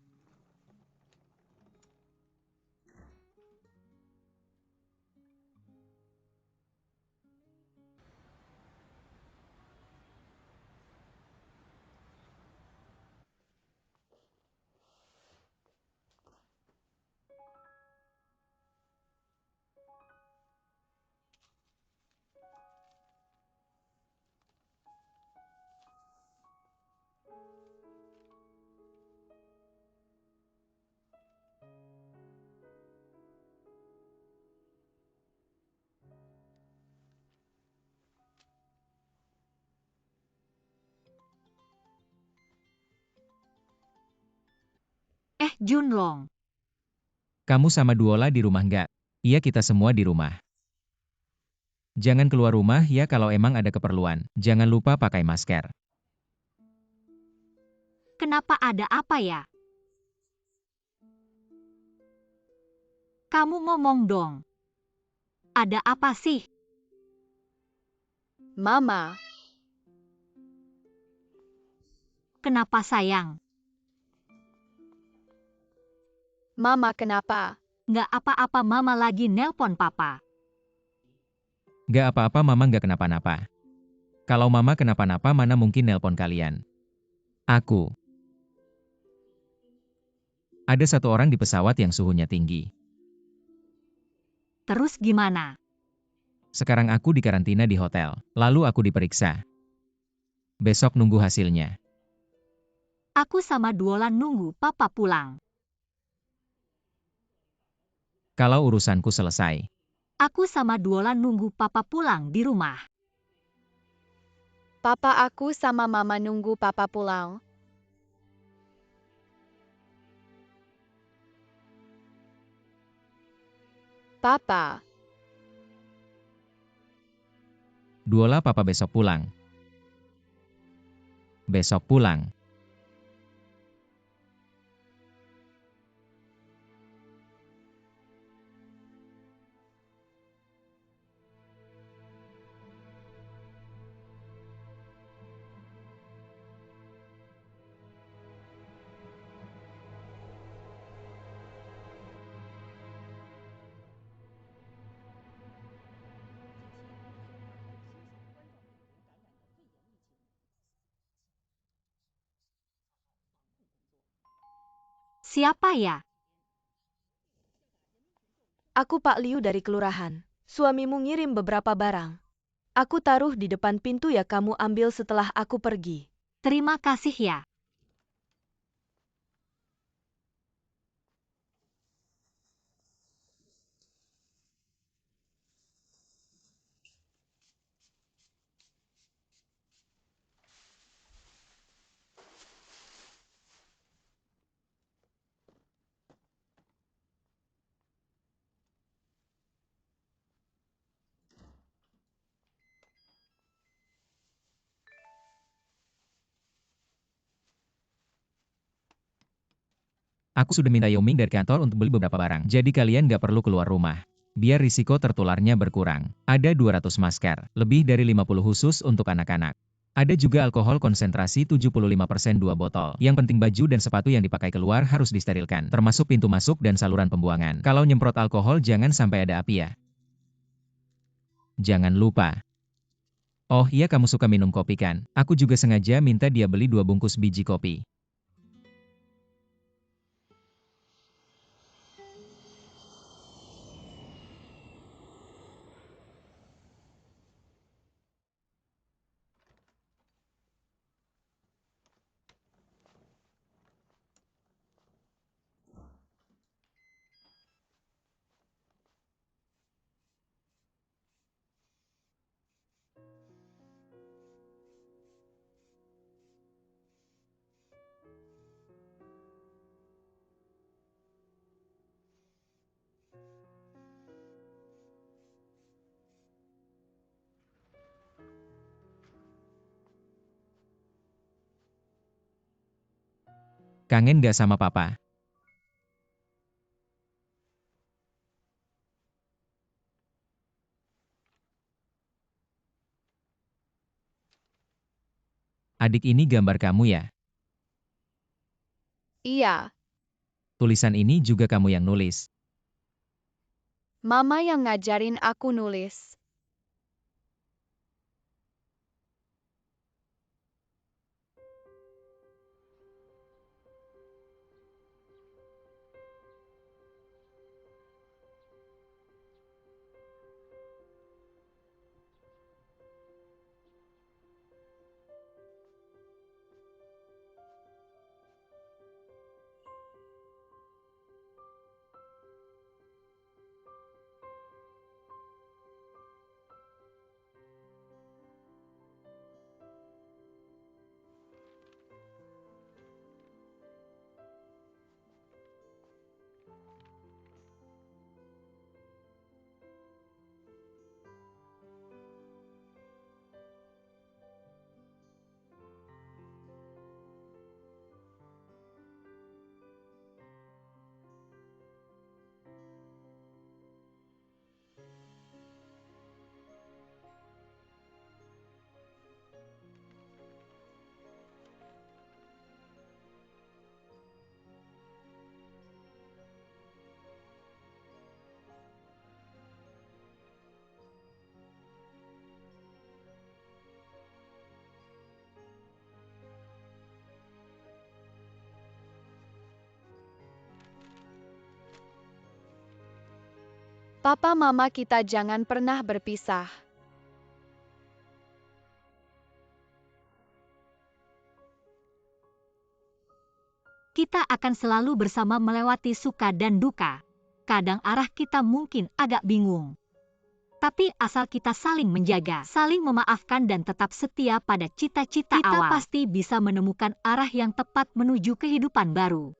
Junlong. Kamu sama Duola di rumah nggak? Iya, kita semua di rumah. Jangan keluar rumah ya kalau emang ada keperluan. Jangan lupa pakai masker. Kenapa, ada apa ya? Kamu ngomong dong. Ada apa sih? Mama, Kenapa sayang? Mama kenapa? Nggak apa-apa, mama lagi nelpon papa. Gak apa-apa mama gak kenapa-napa. Kalau mama kenapa-napa mana mungkin nelpon kalian. Aku. Ada satu orang di pesawat yang suhunya tinggi. Terus gimana? Sekarang aku dikarantina di hotel. Lalu aku diperiksa. Besok nunggu hasilnya. Aku sama Duolan nunggu papa pulang. Kalau urusanku selesai. Aku sama Duolan nunggu papa pulang di rumah. Papa aku sama mama nunggu papa pulang. Papa, Duola papa besok pulang. Besok pulang. Siapa ya? Aku Pak Liu dari kelurahan. Suamimu ngirim beberapa barang. Aku taruh di depan pintu ya kamu ambil setelah aku pergi. Terima kasih ya. Aku sudah minta Yoming dari kantor untuk beli beberapa barang. Jadi kalian gak perlu keluar rumah. Biar risiko tertularnya berkurang. Ada 200 masker. Lebih dari 50 khusus untuk anak-anak. Ada juga alkohol konsentrasi 75% 2 botol. Yang penting baju dan sepatu yang dipakai keluar harus disterilkan. Termasuk pintu masuk dan saluran pembuangan. Kalau nyemprot alkohol jangan sampai ada api ya. Jangan lupa. Oh iya kamu suka minum kopi kan? Aku juga sengaja minta dia beli 2 bungkus biji kopi. Kangen gak sama papa? Adik ini gambar kamu ya? iya, Tulisan ini juga kamu yang nulis. mama yang ngajarin aku nulis. Papa mama kita jangan pernah berpisah. Kita akan selalu bersama melewati suka dan duka. Kadang arah kita mungkin agak bingung. Tapi asal kita saling menjaga, saling memaafkan dan tetap setia pada cita-cita awal, kita pasti bisa menemukan arah yang tepat menuju kehidupan baru.